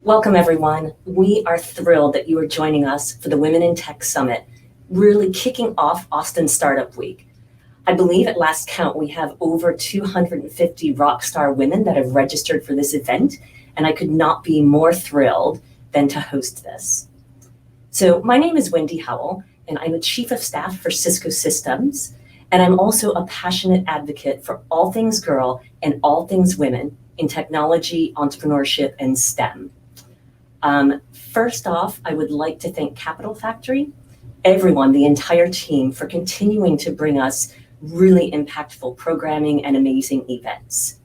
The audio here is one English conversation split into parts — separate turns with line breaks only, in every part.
Welcome, everyone. We are thrilled that you are joining us for the Women in Tech Summit, really kicking off Austin Startup Week. I believe at last count, we have over 250 rockstar women that have registered for this event, and I could not be more thrilled than to host this. So my name is Wendy Howell, and I'm the Chief of Staff for Cisco Systems, and I'm also a passionate advocate for all things girl and all things women in technology, entrepreneurship, and STEM. First off, I would like to thank Capital Factory, everyone, the entire team, for continuing to bring us really impactful programming and amazing events.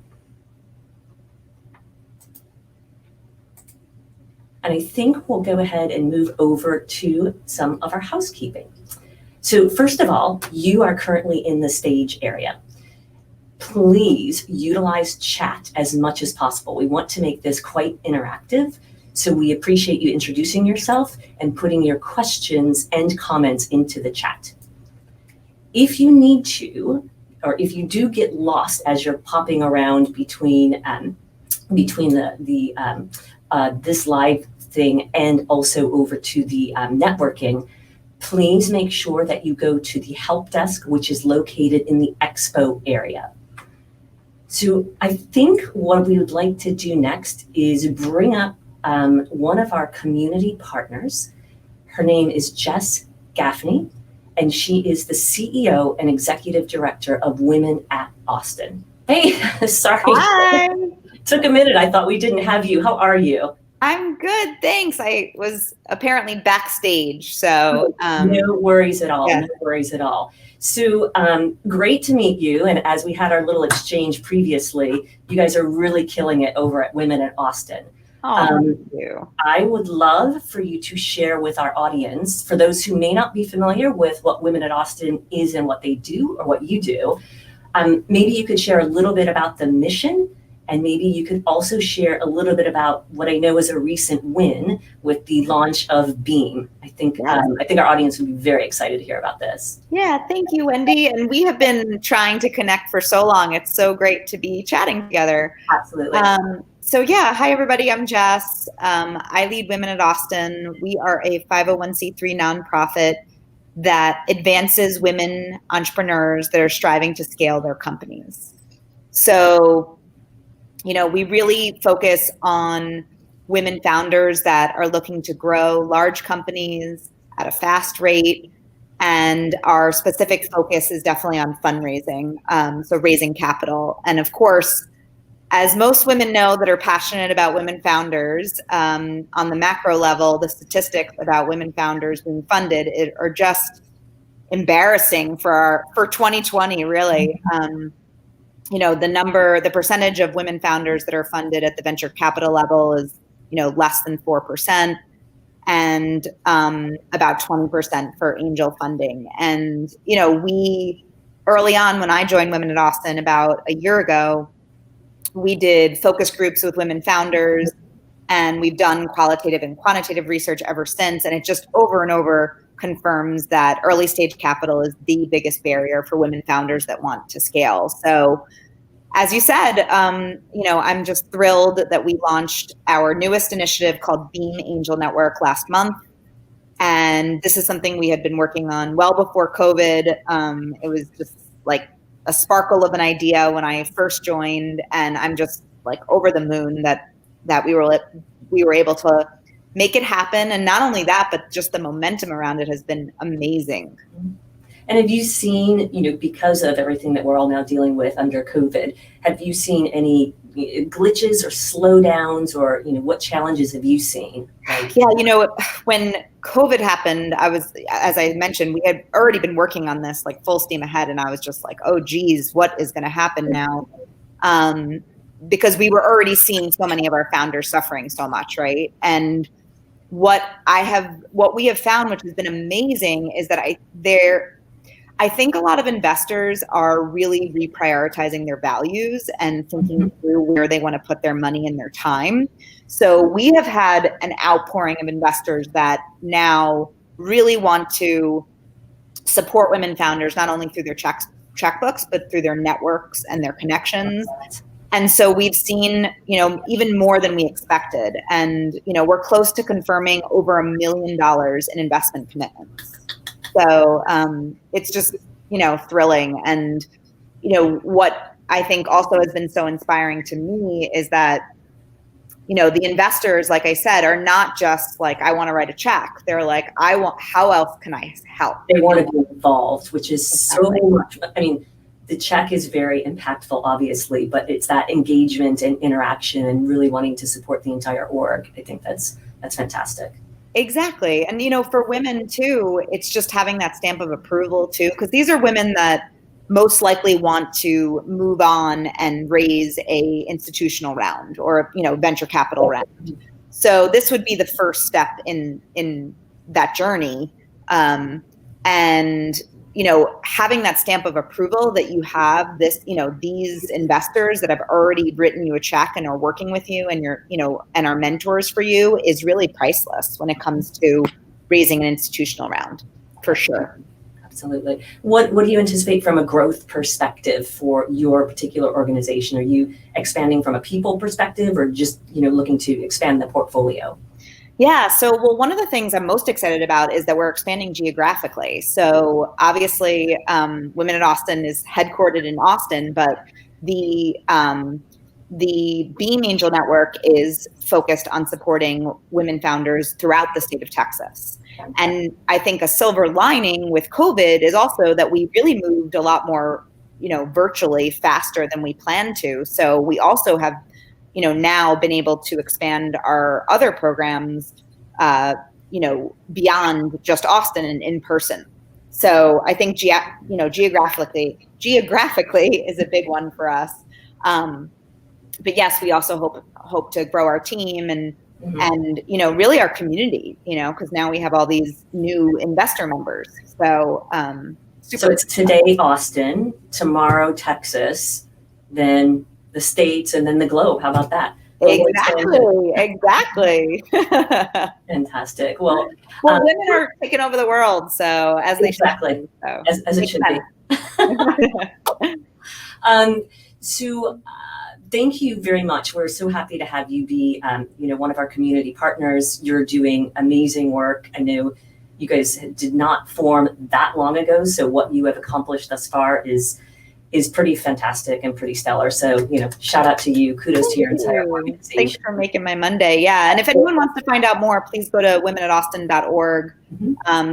And I think we'll go ahead and move over to some of our housekeeping. So first of all, you are currently in the stage area. Please utilize chat as much as possible. We want to make this quite interactive. So we appreciate you introducing yourself and putting your questions and comments into the chat. If you need to, or if you do get lost as you're popping around between this live thing and also over to the networking, please make sure that you go to the help desk, which is located in the expo area. So I think what we would like to do next is bring up one of our community partners. Her name is Jess Gaffney, and she is the CEO and Executive Director of Women at Austin. Hey, sorry.
Hi.
Took a minute. I thought we didn't have you. How are you?
I'm good, thanks. I was apparently backstage, so
no worries at all.
Yeah.
No worries at all. So great to meet you. And as we had our little exchange previously, you guys are really killing it over at Women at Austin.
Thank you.
I would love for you to share with our audience, for those who may not be familiar with what Women at Austin is and what they do or what you do, maybe you could share a little bit about the mission, and maybe you could also share a little bit about what I know is a recent win with the launch of Beam. I think our audience would be very excited to hear about this.
Yeah, thank you, Wendy. And we have been trying to connect for so long. It's so great to be chatting together.
Absolutely.
So yeah, hi everybody, I'm Jess. I lead Women at Austin. We are a 501c3 nonprofit that advances women entrepreneurs that are striving to scale their companies. So, we really focus on women founders that are looking to grow large companies at a fast rate. And our specific focus is definitely on fundraising, so raising capital. And of course, as most women know that are passionate about women founders, on the macro level, the statistics about women founders being funded are just embarrassing for 2020, really. The percentage of women founders that are funded at the venture capital level is, less than 4%, and about 20% for angel funding. And, we early on, when I joined Women at Austin about a year ago, we did focus groups with women founders, and we've done qualitative and quantitative research ever since. And it just over and over confirms that early stage capital is the biggest barrier for women founders that want to scale. So as you said, I'm just thrilled that we launched our newest initiative called Beam Angel Network last month. And this is something we had been working on well before COVID. It was just like a sparkle of an idea when I first joined, and I'm just like over the moon that we were able to make it happen. And not only that, but just the momentum around it has been amazing.
And have you seen, because of everything that we're all now dealing with under COVID, have you seen any glitches or slowdowns, or what challenges have you seen?
Yeah, when COVID happened, as I mentioned, we had already been working on this like full steam ahead, and I was just like, oh geez, what is going to happen now? Because we were already seeing so many of our founders suffering so much, right? And what we have found, which has been amazing, is that I think a lot of investors are really reprioritizing their values and thinking through where they want to put their money and their time. So we have had an outpouring of investors that now really want to support women founders, not only through their checkbooks, but through their networks and their connections. And so we've seen, even more than we expected. And, we're close to confirming over $1 million in investment commitments. So it's just, thrilling. And, what I think also has been so inspiring to me is that, the investors, like I said, are not just like, I want to write a check. They're like, how else can I help?
They want to be involved, which is so much. I mean, the check is very impactful, obviously, but it's that engagement and interaction and really wanting to support the entire org. I think that's fantastic.
Exactly. And, for women too, it's just having that stamp of approval too, because these are women that most likely want to move on and raise a institutional round or, venture capital round. So this would be the first step in that journey. And, having that stamp of approval that you have this, these investors that have already written you a check and are working with you and and are mentors for you is really priceless when it comes to raising an institutional round, for sure.
Absolutely. What do you anticipate from a growth perspective for your particular organization? Are you expanding from a people perspective or just, looking to expand the portfolio?
Yeah. So, one of the things I'm most excited about is that we're expanding geographically. So obviously, Women at Austin is headquartered in Austin, but the Beam Angel Network is focused on supporting women founders throughout the state of Texas. And I think a silver lining with COVID is also that we really moved a lot more, virtually faster than we planned to. So we also have, now been able to expand our other programs, beyond just Austin and in person. So I think, geographically is a big one for us. But yes, we also hope to grow our team and really our community, because now we have all these new investor members. So
so it's today Austin, tomorrow Texas, then the States, and then the globe. How about that?
Exactly.
Fantastic. Well,
women are taking over the world, so as they
exactly
should.
So as it should be. So thank you very much. We're so happy to have you be, one of our community partners. You're doing amazing work. I know you guys did not form that long ago, so what you have accomplished thus far is pretty fantastic and pretty stellar. So, shout out to you. Kudos to your entire organization.
Thanks for making my Monday. Yeah. And if anyone wants to find out more, please go to womenataustin.org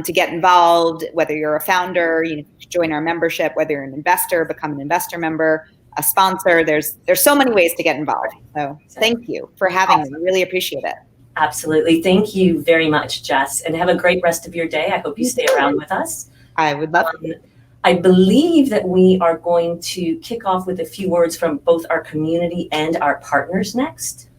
to get involved, whether you're a founder, join our membership, whether you're an investor, become an investor member, a sponsor. There's so many ways to get involved. So thank you for having me. I really appreciate it.
Absolutely. Thank you very much, Jess. And have a great rest of your day. I hope you stay around with us.
I would love to.
I believe that we are going to kick off with a few words from both our community and our partners next.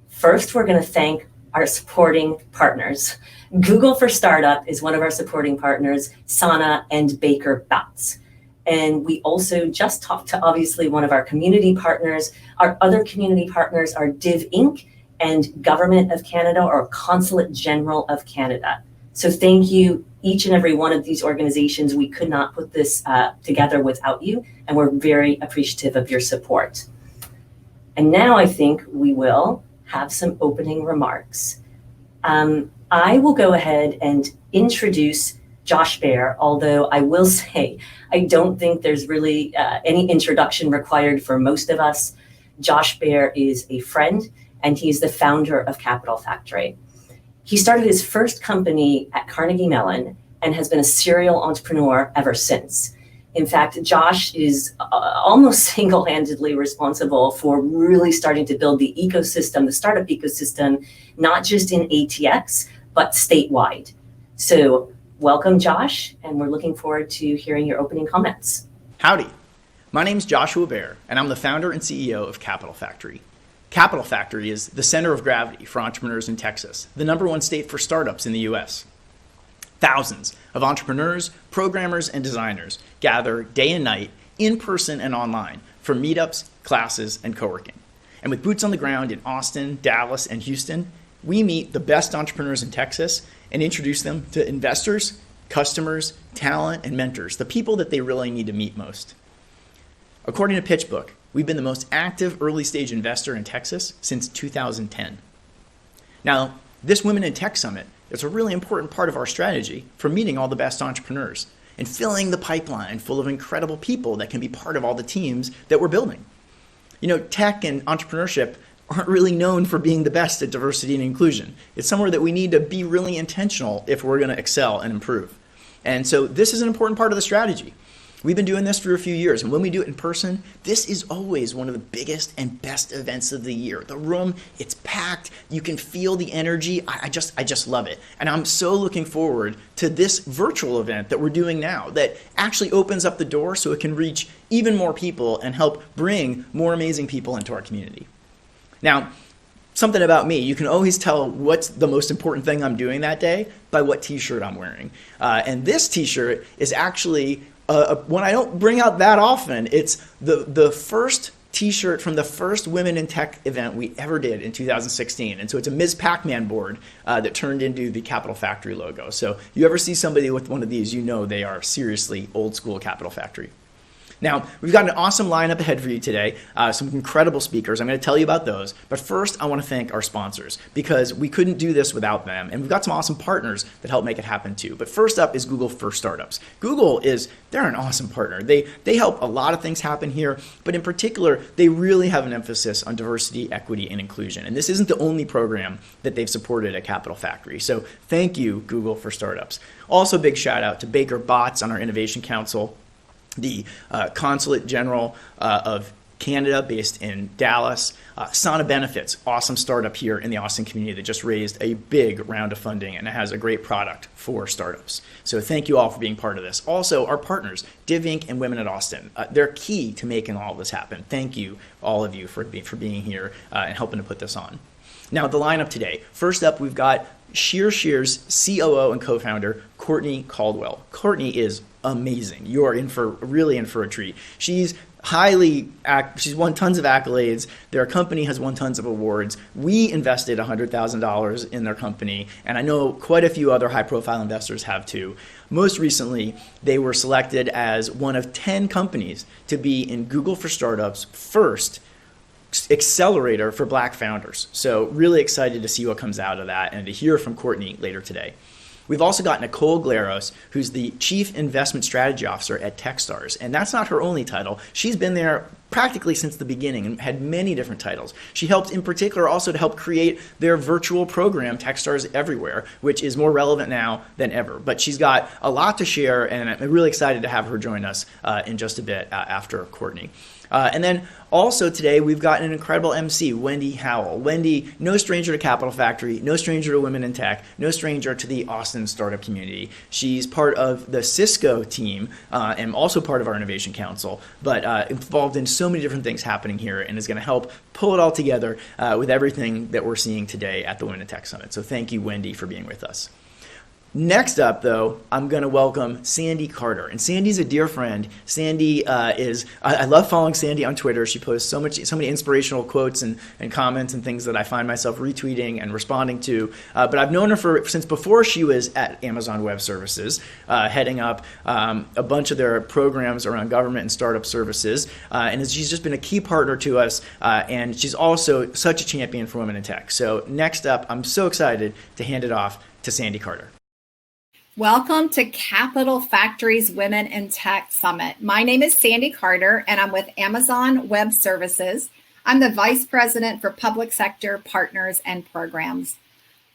First, we're going to thank our supporting partners. Google for Startup is one of our supporting partners, Sana and Baker Botts. And we also just talked to obviously one of our community partners. Our other community partners are Div Inc. and Government of Canada or Consulate General of Canada. So thank you, each and every one of these organizations. We could not put this together without you, and we're very appreciative of your support. And now I think we will have some opening remarks. I will go ahead and introduce Josh Bear, although I will say I don't think there's really any introduction required for most of us. Josh Bear is a friend, and he's the founder of Capital Factory. He started his first company at Carnegie Mellon and has been a serial entrepreneur ever since. In fact, Josh is almost single-handedly responsible for really starting to build the ecosystem, the startup ecosystem, not just in ATX, but statewide. So welcome, Josh, and we're looking forward to hearing your opening comments.
Howdy. My name's Joshua Bear, and I'm the founder and CEO of Capital Factory. Capital Factory is the center of gravity for entrepreneurs in Texas, the #1 state for startups in the US. Thousands of entrepreneurs, programmers, and designers gather day and night, in person and online, for meetups, classes, and coworking. And with boots on the ground in Austin, Dallas, and Houston, we meet the best entrepreneurs in Texas and introduce them to investors, customers, talent, and mentors, the people that they really need to meet most. According to Pitchbook, we've been the most active early stage investor in Texas since 2010. Now, this Women in Tech Summit is a really important part of our strategy for meeting all the best entrepreneurs and filling the pipeline full of incredible people that can be part of all the teams that we're building. You know, tech and entrepreneurship aren't really known for being the best at diversity and inclusion. It's somewhere that we need to be really intentional if we're going to excel and improve. And so this is an important part of the strategy. We've been doing this for a few years, and when we do it in person, this is always one of the biggest and best events of the year. The room, it's packed. You can feel the energy. I just love it. And I'm so looking forward to this virtual event that we're doing now that actually opens up the door so it can reach even more people and help bring more amazing people into our community. Now, something about me, you can always tell what's the most important thing I'm doing that day by what t-shirt I'm wearing. And this t-shirt is actually one I don't bring out that often. It's the first t-shirt from the first Women in Tech event we ever did in 2016. And so it's a Ms. Pac-Man board that turned into the Capital Factory logo. So you ever see somebody with one of these, you know they are seriously old school Capital Factory. Now, we've got an awesome lineup ahead for you today, some incredible speakers. I'm going to tell you about those. But first, I want to thank our sponsors because we couldn't do this without them. And we've got some awesome partners that help make it happen too. But first up is Google for Startups. Google they're an awesome partner. They help a lot of things happen here, but in particular, they really have an emphasis on diversity, equity, and inclusion. And this isn't the only program that they've supported at Capital Factory. So thank you, Google for Startups. Also, big shout out to Baker Botts on our Innovation Council, the Consulate General of Canada based in Dallas, Sana Benefits, awesome startup here in the Austin community that just raised a big round of funding and it has a great product for startups. So thank you all for being part of this. Also, our partners, Div Inc. and Women at Austin, they're key to making all of this happen. Thank you, all of you, for being here and helping to put this on. Now, the lineup today. First up, we've got ShearShare's COO and co-founder, Courtney Caldwell. Courtney is amazing. You are really in for a treat. She's won tons of accolades. Their company has won tons of awards. We invested $100,000 in their company, and I know quite a few other high-profile investors have too. Most recently, they were selected as one of 10 companies to be in Google for Startups' first accelerator for Black founders. So really excited to see what comes out of that and to hear from Courtney later today. We've also got Nicole Glaros, who's the Chief Investment Strategy Officer at Techstars. And that's not her only title. She's been there practically since the beginning and had many different titles. She helped in particular also to help create their virtual program, Techstars Everywhere, which is more relevant now than ever. But she's got a lot to share, and I'm really excited to have her join us in just a bit after Courtney. And then also today, we've got an incredible MC, Wendy Howell. Wendy, no stranger to Capital Factory, no stranger to Women in Tech, no stranger to the Austin startup community. She's part of the Cisco team and also part of our Innovation Council, but involved in so many different things happening here and is going to help pull it all together with everything that we're seeing today at the Women in Tech Summit. So thank you, Wendy, for being with us. Next up, though, I'm going to welcome Sandy Carter. And Sandy's a dear friend. Sandy I love following Sandy on Twitter. She posts so many inspirational quotes and comments and things that I find myself retweeting and responding to. But I've known her since before she was at Amazon Web Services, heading up a bunch of their programs around government and startup services. And she's just been a key partner to us. And she's also such a champion for women in tech. So next up, I'm so excited to hand it off to Sandy Carter.
Welcome to Capital Factory's Women in Tech Summit. My name is Sandy Carter, and I'm with Amazon Web Services. I'm the Vice President for Public Sector Partners and Programs.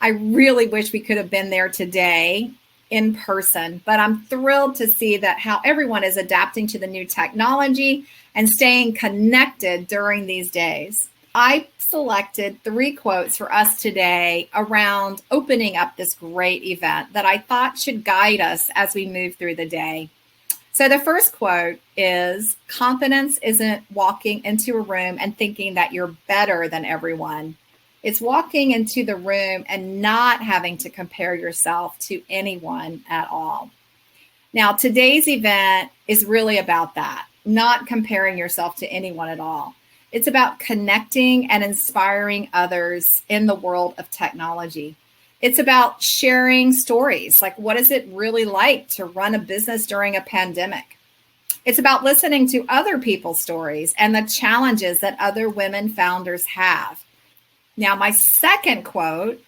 I really wish we could have been there today in person, but I'm thrilled to see that how everyone is adapting to the new technology and staying connected during these days. I selected 3 quotes for us today around opening up this great event that I thought should guide us as we move through the day. So the first quote is, confidence isn't walking into a room and thinking that you're better than everyone. It's walking into the room and not having to compare yourself to anyone at all. Now, today's event is really about that, not comparing yourself to anyone at all. It's about connecting and inspiring others in the world of technology. It's about sharing stories, like what is it really like to run a business during a pandemic? It's about listening to other people's stories and the challenges that other women founders have. Now, my second quote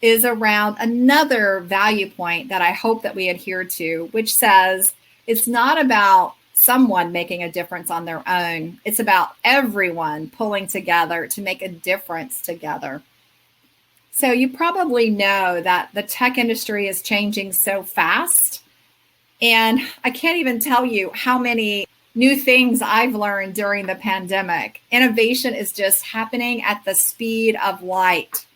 is around another value point that I hope that we adhere to, which says, it's not about someone making a difference on their own. It's about everyone pulling together to make a difference together. So you probably know that the tech industry is changing so fast. And I can't even tell you how many new things I've learned during the pandemic. Innovation is just happening at the speed of light.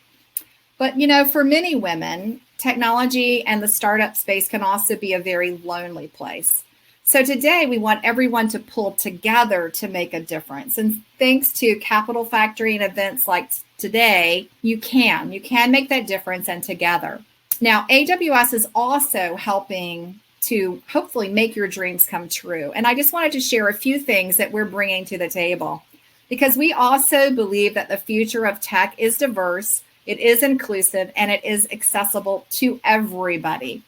But, for many women, technology and the startup space can also be a very lonely place. So today we want everyone to pull together to make a difference. And thanks to Capital Factory and events like today, you can make that difference and together. Now, AWS is also helping to hopefully make your dreams come true. And I just wanted to share a few things that we're bringing to the table, because we also believe that the future of tech is diverse, it is inclusive, and it is accessible to everybody.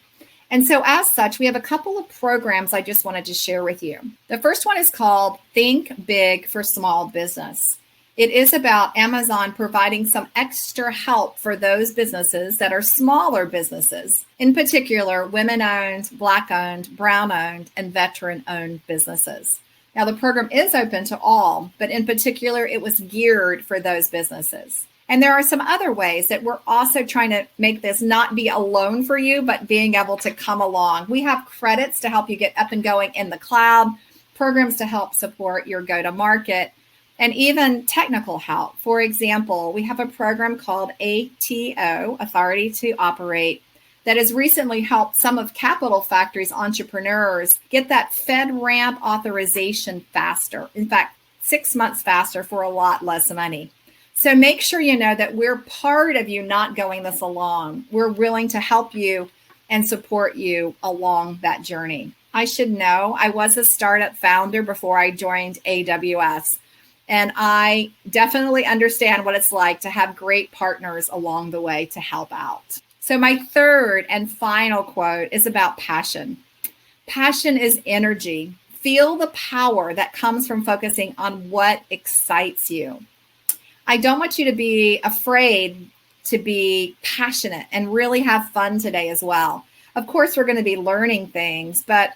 And so as such, we have a couple of programs I just wanted to share with you. The first one is called Think Big for Small Business. It is about Amazon providing some extra help for those businesses that are smaller businesses, in particular, women-owned, Black-owned, brown-owned, and veteran-owned businesses. Now, the program is open to all, but in particular, it was geared for those businesses. And there are some other ways that we're also trying to make this not be alone for you, but being able to come along. We have credits to help you get up and going in the cloud, programs to help support your go-to-market, and even technical help. For example, we have a program called ATO, Authority to Operate, that has recently helped some of Capital Factory's entrepreneurs get that FedRAMP authorization faster. In fact, 6 months faster for a lot less money. So make sure you know that we're part of you not going this alone. We're willing to help you and support you along that journey. I should know I was a startup founder before I joined AWS. And I definitely understand what it's like to have great partners along the way to help out. So my third and final quote is about passion. Passion is energy. Feel the power that comes from focusing on what excites you. I don't want you to be afraid to be passionate and really have fun today as well. Of course, we're going to be learning things, but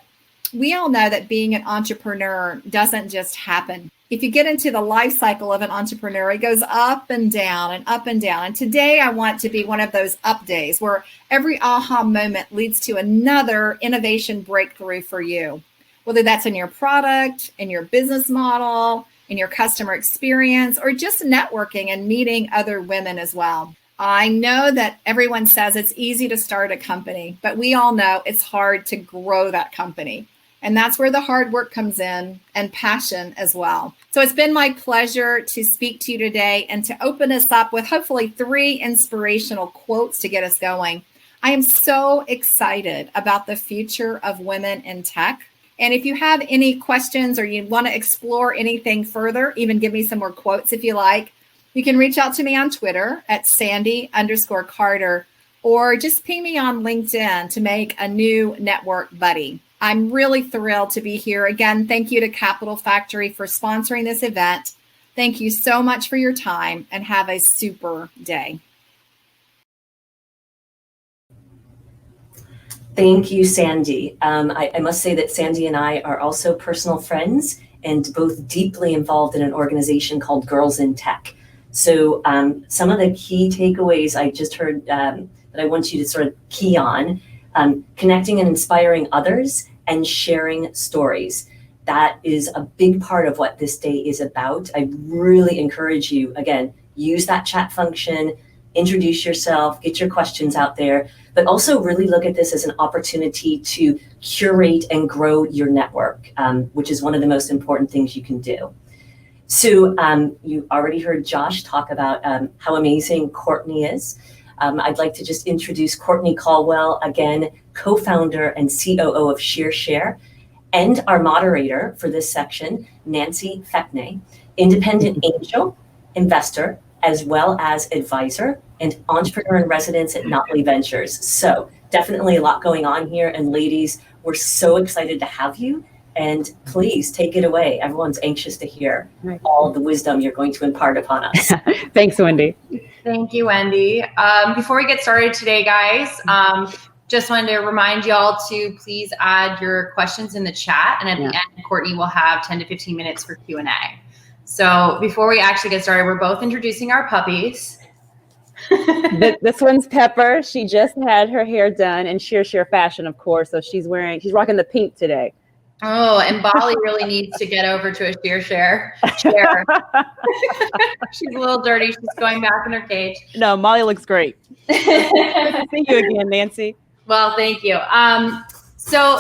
we all know that being an entrepreneur doesn't just happen. If you get into the life cycle of an entrepreneur, it goes up and down and up and down. And today I want to be one of those up days where every aha moment leads to another innovation breakthrough for you, whether that's in your product, in your business model, in your customer experience, or just networking and meeting other women as well. I know that everyone says it's easy to start a company, but we all know it's hard to grow that company. And that's where the hard work comes in, and passion as well. So it's been my pleasure to speak to you today and to open us up with hopefully 3 inspirational quotes to get us going. I am so excited about the future of women in tech. And if you have any questions or you want to explore anything further, even give me some more quotes if you like, you can reach out to me on Twitter at Sandy_Carter, or just ping me on LinkedIn to make a new network buddy. I'm really thrilled to be here. Again, thank you to Capital Factory for sponsoring this event. Thank you so much for your time, and have a super day.
Thank you, Sandy. I must say that Sandy and I are also personal friends and both deeply involved in an organization called Girls in Tech. So some of the key takeaways I just heard that I want you to sort of key on, connecting and inspiring others and sharing stories. That is a big part of what this day is about. I really encourage you, again, use that chat function, introduce yourself, get your questions out there, but also really look at this as an opportunity to curate and grow your network, which is one of the most important things you can do. So you already heard Josh talk about how amazing Courtney is. I'd like to just introduce Courtney Caldwell, again, co-founder and COO of ShearShare, and our moderator for this section, Nancy Feckney, independent angel, investor, as well as advisor and entrepreneur in residence at Notley Ventures. So definitely a lot going on here. And ladies, we're so excited to have you. And please take it away. Everyone's anxious to hear all the wisdom you're going to impart upon us.
Thanks, Wendy.
Thank you, Wendy. Before we get started today, guys, just wanted to remind y'all to please add your questions in the chat. And at the end, Courtney will have 10 to 15 minutes for Q&A. So before we actually get started, we're both introducing our puppies.
This one's Pepper. She just had her hair done in ShearShare fashion, of course. So she's rocking the pink today.
Oh, and Bali really needs to get over to a ShearShare chair. She's a little dirty. She's going back in her cage.
No, Molly looks great. Good to see you again, Nancy.
Well, thank you. So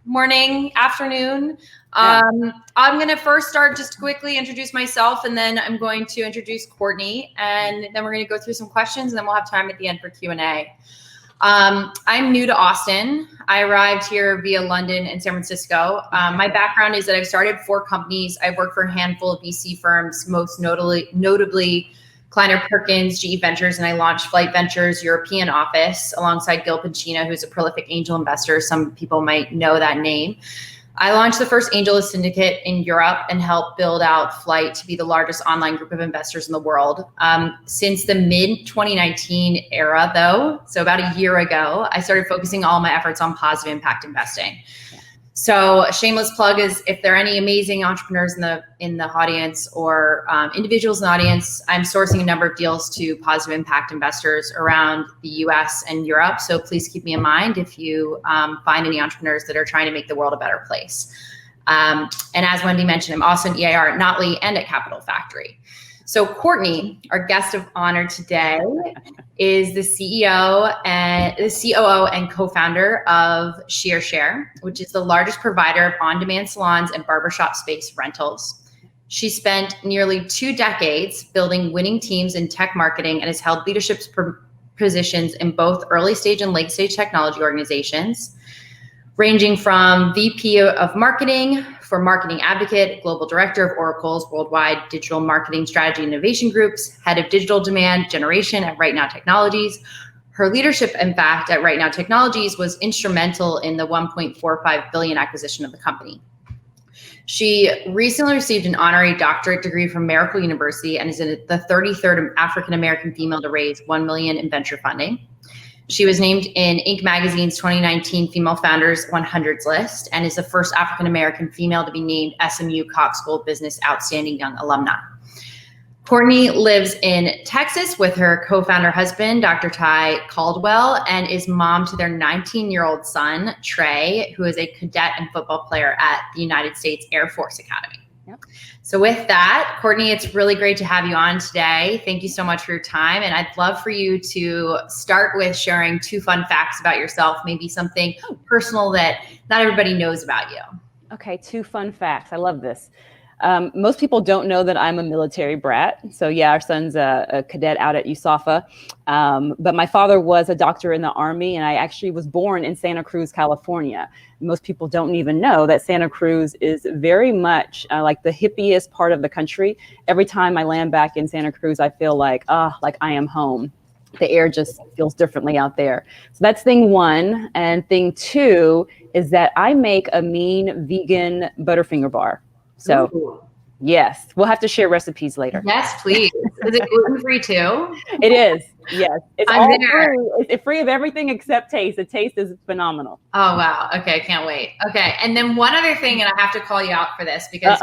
morning, afternoon. I'm going to first start just quickly introduce myself, and then I'm going to introduce Courtney, and then we're going to go through some questions, and then we'll have time at the end for Q&A. I'm new to Austin. I arrived here via London and San Francisco. My background is that I've started 4 companies. I've worked for a handful of VC firms, most notably Kleiner Perkins, GE Ventures, and I launched Flight Ventures European office alongside Gil Pacino, who's a prolific angel investor. Some people might know that name. I launched the first angel syndicate in Europe and helped build out Flight to be the largest online group of investors in the world. Since the mid-2019 era, though, so about a year ago, I started focusing all my efforts on positive impact investing. So a shameless plug is if there are any amazing entrepreneurs in the audience or individuals in the audience, I'm sourcing a number of deals to positive impact investors around the US and Europe. So please keep me in mind if you find any entrepreneurs that are trying to make the world a better place. And as Wendy mentioned, I'm also an EIR at Notley and at Capital Factory. So Courtney, our guest of honor today, is the CEO and the COO and co-founder of ShearShare, which is the largest provider of on-demand salons and barbershop space rentals. She spent nearly 2 decades building winning teams in tech marketing and has held leadership positions in both early stage and late stage technology organizations, ranging from VP of marketing for Marketing Advocate, Global Director of Oracle's Worldwide Digital Marketing Strategy Innovation Groups, Head of Digital Demand Generation at Right Now Technologies. Her leadership, in fact, at Right Now Technologies was instrumental in the $1.45 billion acquisition of the company. She recently received an honorary doctorate degree from Miracle University and is the 33rd African-American female to raise $1 million in venture funding. She was named in Inc. Magazine's 2019 Female Founders 100s list and is the first African-American female to be named SMU Cox School of Business Outstanding Young Alumna. Courtney lives in Texas with her co-founder husband, Dr. Ty Caldwell, and is mom to their 19-year-old son, Trey, who is a cadet and football player at the United States Air Force Academy. Yep. So with that, Courtney, it's really great to have you on today. Thank you so much for your time. And I'd love for you to start with sharing 2 fun facts about yourself, maybe something personal that not everybody knows about you.
Okay, 2 fun facts. I love this. Most people don't know that I'm a military brat. So yeah, our son's a cadet out at USAFA. But my father was a doctor in the Army, and I actually was born in Santa Cruz, California. Most people don't even know that Santa Cruz is very much like the hippiest part of the country. Every time I land back in Santa Cruz, I feel like I am home. The air just feels differently out there. So that's thing 1. And thing 2 is that I make a mean vegan Butterfinger bar. So, ooh. Yes, we'll have to share recipes later.
Yes, please. Is it gluten-free too?
It is. Yes. It's
I'm
all
there.
free. It's free of everything except taste. The taste is phenomenal.
Oh, wow. Okay. Can't wait. Okay. And then one other thing, and I have to call you out for this because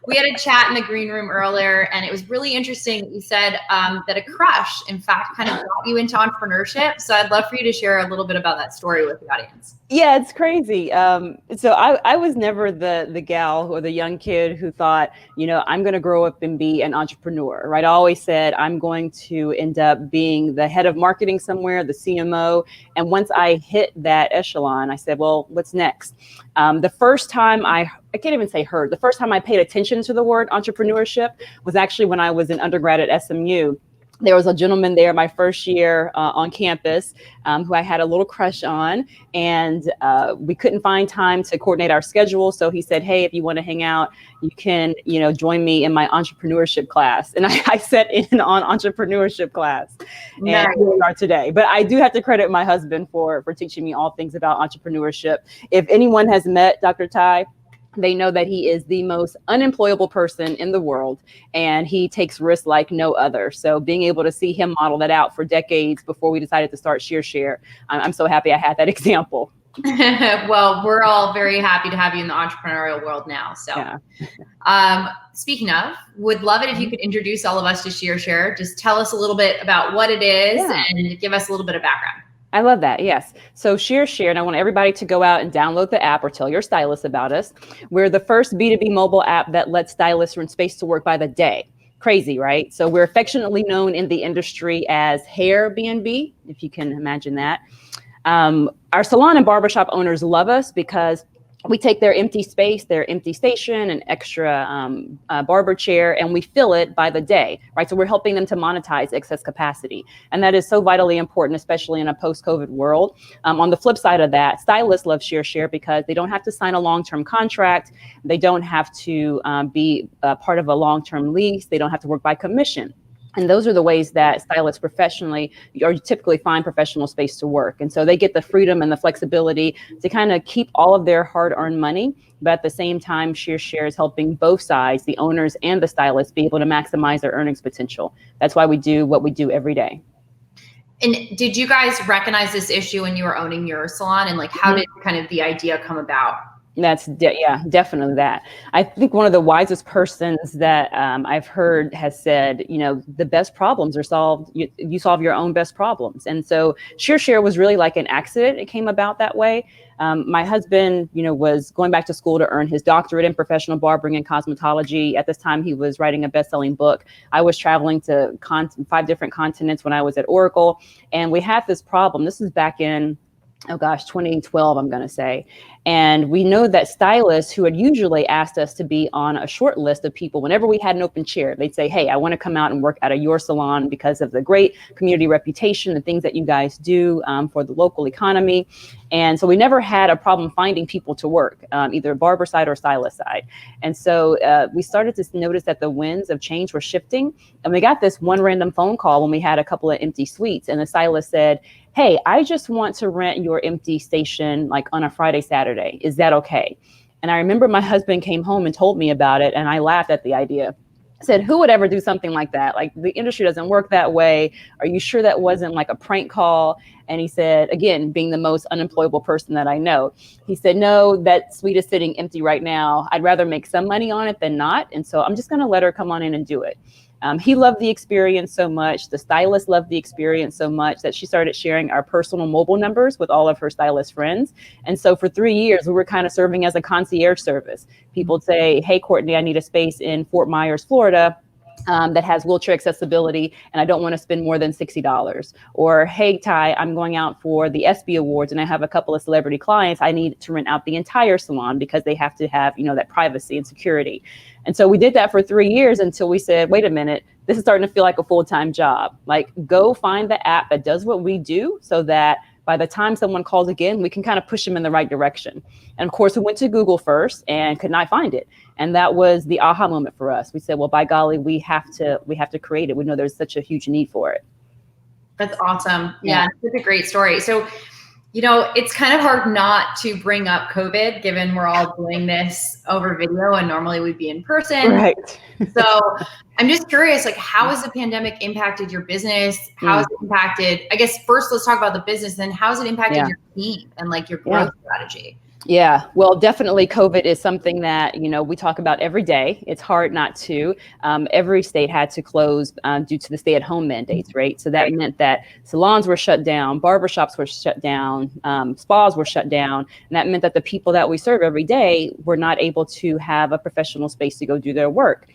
we had a chat in the green room earlier, and it was really interesting. You said that a crush, in fact, kind of got you into entrepreneurship. So I'd love for you to share a little bit about that story with the audience.
Yeah, it's crazy. So I was never the gal or the young kid who thought, I'm going to grow up and be an entrepreneur, right? I always said I'm going to end up being the head of marketing somewhere, the CMO. And once I hit that echelon, I said, well, what's next? The first time I can't even say heard, the first time I paid attention to the word entrepreneurship was actually when I was an undergrad at SMU. there was a gentleman there my first year on campus who I had a little crush on, and we couldn't find time to coordinate our schedule. So he said, hey, if you want to hang out, you can, join me in my entrepreneurship class. And I sat in on entrepreneurship class.
Nice.
And here we are today. But I do have to credit my husband for teaching me all things about entrepreneurship. If anyone has met Dr. Ty, they know that he is the most unemployable person in the world, and he takes risks like no other. So being able to see him model that out for decades before we decided to start ShearShare, I'm so happy I had that example.
Well, we're all very happy to have you in the entrepreneurial world now. So speaking of, would love it if you could introduce all of us to ShearShare. Just tell us a little bit about what it is and give us a little bit of background.
I love that. Yes. So ShearShare, and I want everybody to go out and download the app or tell your stylist about us. We're the first B2B mobile app that lets stylists rent space to work by the day. Crazy, right? So we're affectionately known in the industry as Hair B&B, if you can imagine that. Our salon and barbershop owners love us because we take their empty space, their empty station, an extra barber chair, and we fill it by the day, right? So we're helping them to monetize excess capacity. And that is so vitally important, especially in a post-COVID world. On the flip side of that, stylists love ShearShare because they don't have to sign a long-term contract. They don't have to be part of a long-term lease. They don't have to work by commission. And those are the ways that stylists professionally or typically find professional space to work. And so they get the freedom and the flexibility to kind of keep all of their hard-earned money. But at the same time, ShearShare is helping both sides, the owners and the stylists, be able to maximize their earnings potential. That's why we do what we do every day.
And did you guys recognize this issue when you were owning your salon? And like, how did kind of the idea come about?
That's definitely that. I think one of the wisest persons that I've heard has said, the best problems are solved. You solve your own best problems. And so ShearShare was really like an accident. It came about that way. My husband, was going back to school to earn his doctorate in professional barbering and cosmetology. At this time, he was writing a best-selling book. I was traveling to 5 different continents when I was at Oracle. And we had this problem. This is back in 2012, I'm going to say. And we know that stylists who had usually asked us to be on a short list of people, whenever we had an open chair, they'd say, hey, I want to come out and work out of your salon because of the great community reputation, the things that you guys do for the local economy. And so we never had a problem finding people to work, either barber side or stylist side. And so we started to notice that the winds of change were shifting. And we got this one random phone call when we had a couple of empty suites. And the stylist said, hey, I just want to rent your empty station like on a Friday, Saturday. Is that okay? And I remember my husband came home and told me about it, and I laughed at the idea. I said, who would ever do something like that? Like, the industry doesn't work that way. Are you sure that wasn't like a prank call? And he said, again, being the most unemployable person that I know, he said, no, that suite is sitting empty right now. I'd rather make some money on it than not. And so I'm just going to let her come on in and do it. He loved the experience so much. The stylist loved the experience so much that she started sharing our personal mobile numbers with all of her stylist friends. And so for 3 years, we were kind of serving as a concierge service. People would say, hey, Courtney, I need a space in Fort Myers, Florida. That has wheelchair accessibility, and I don't want to spend more than $60. Or, hey, Ty, I'm going out for the ESPY Awards, and I have a couple of celebrity clients. I need to rent out the entire salon because they have to have, that privacy and security. And so we did that for 3 years until we said, wait a minute, this is starting to feel like a full-time job. Like, go find the app that does what we do so that by the time someone calls again, we can kind of push them in the right direction. And of course, we went to Google first and could not find it. And that was the aha moment for us. We said, well, by golly, we have to create it. We know there's such a huge need for it.
That's awesome. Yeah, it's a great story. So, it's kind of hard not to bring up COVID, given we're all doing this over video and normally we'd be in person.
Right.
So I'm just curious, like, how has the pandemic impacted your business? How has it impacted, I guess, first let's talk about the business, then how has it impacted your team and like your growth strategy?
Yeah, well, definitely COVID is something that, we talk about every day. It's hard not to. Every state had to close due to the stay-at-home mandates, right? So that meant that salons were shut down, barbershops were shut down, spas were shut down. And that meant that the people that we serve every day were not able to have a professional space to go do their work.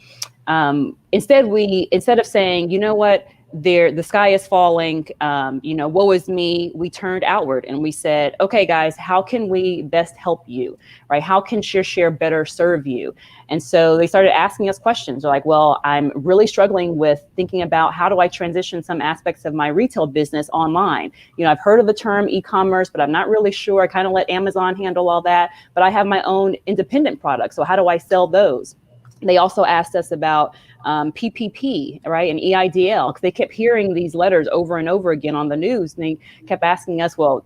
Instead of saying, you know what, the sky is falling, woe is me, we turned outward and we said, okay, guys, how can we best help you, right? How can ShearShare better serve you? And so they started asking us questions. They're like, well, I'm really struggling with thinking about how do I transition some aspects of my retail business online? I've heard of the term e-commerce, but I'm not really sure. I kind of let Amazon handle all that, but I have my own independent products. So how do I sell those? They also asked us about PPP, right, and EIDL, because they kept hearing these letters over and over again on the news, and they kept asking us, well,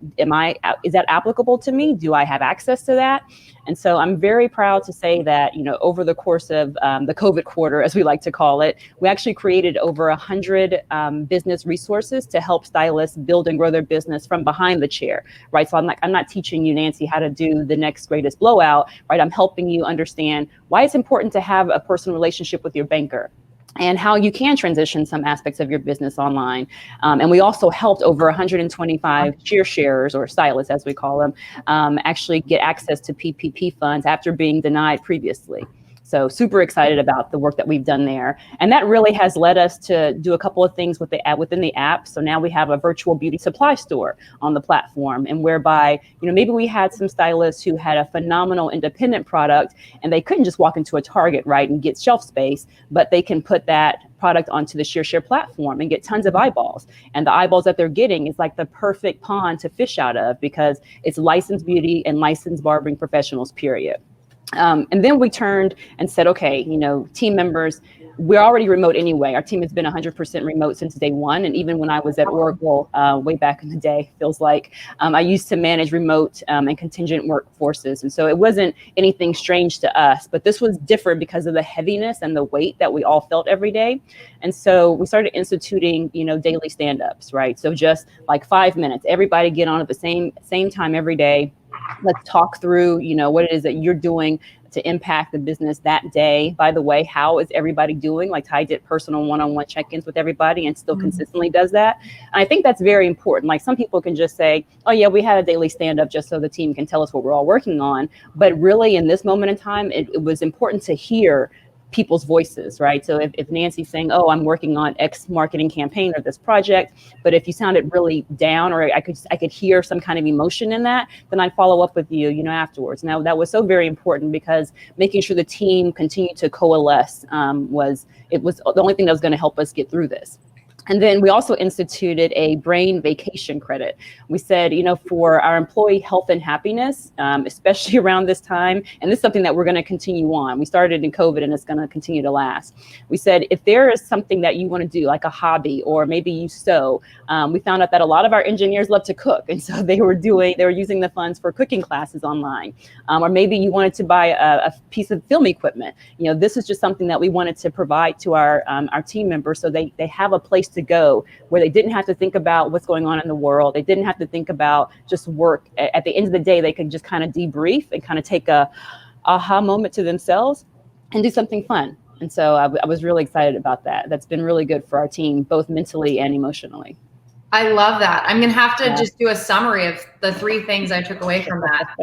is that applicable to me? Do I have access to that? And so I'm very proud to say that, over the course of the COVID quarter, as we like to call it, we actually created over 100 business resources to help stylists build and grow their business from behind the chair, right? So I'm not teaching you, Nancy, how to do the next greatest blowout, right? I'm helping you understand why it's important to have a personal relationship with your banker, and how you can transition some aspects of your business online. And we also helped over 125 ShearSharers, or stylists as we call them, actually get access to PPP funds after being denied previously. So super excited about the work that we've done there. And that really has led us to do a couple of things within the app. So now we have a virtual beauty supply store on the platform, and whereby, maybe we had some stylists who had a phenomenal independent product and they couldn't just walk into a Target, right, and get shelf space, but they can put that product onto the ShearShare platform and get tons of eyeballs. And the eyeballs that they're getting is like the perfect pond to fish out of, because it's licensed beauty and licensed barbering professionals, period. And then we turned and said, okay, team members, we're already remote anyway. Our team has been 100% remote since day one. And even when I was at Oracle way back in the day, feels like, I used to manage remote and contingent workforces. And so it wasn't anything strange to us, but this was different because of the heaviness and the weight that we all felt every day. And so we started instituting, daily stand-ups, right? So just like 5 minutes, everybody get on at the same time every day. Let's talk through, what it is that you're doing to impact the business that day. By the way, how is everybody doing? Like Ty did personal one-on-one check-ins with everybody and still consistently does that. And I think that's very important. Like some people can just say, oh yeah, we had a daily stand-up just so the team can tell us what we're all working on. But really in this moment in time, it was important to hear people's voices, right? So if Nancy's saying, oh, I'm working on X marketing campaign or this project, but if you sounded really down, or I could hear some kind of emotion in that, then I'd follow up with you, afterwards. Now that was so very important, because making sure the team continued to coalesce was the only thing that was going to help us get through this. And then we also instituted a brain vacation credit. We said, for our employee health and happiness, especially around this time, and this is something that we're going to continue on. We started in COVID and it's going to continue to last. We said, if there is something that you want to do, like a hobby, or maybe you sew, we found out that a lot of our engineers love to cook. And so they were using the funds for cooking classes online. Or maybe you wanted to buy a piece of film equipment. This is just something that we wanted to provide to our team members, so they have a place to go where they didn't have to think about what's going on in the world. They didn't have to think about just work. At the end of the day, they could just kind of debrief and kind of take a aha moment to themselves and do something fun. And so I was really excited about that. That's been really good for our team, both mentally and emotionally.
I love that. I'm going to have to just do a summary of the 3 things I took away from that.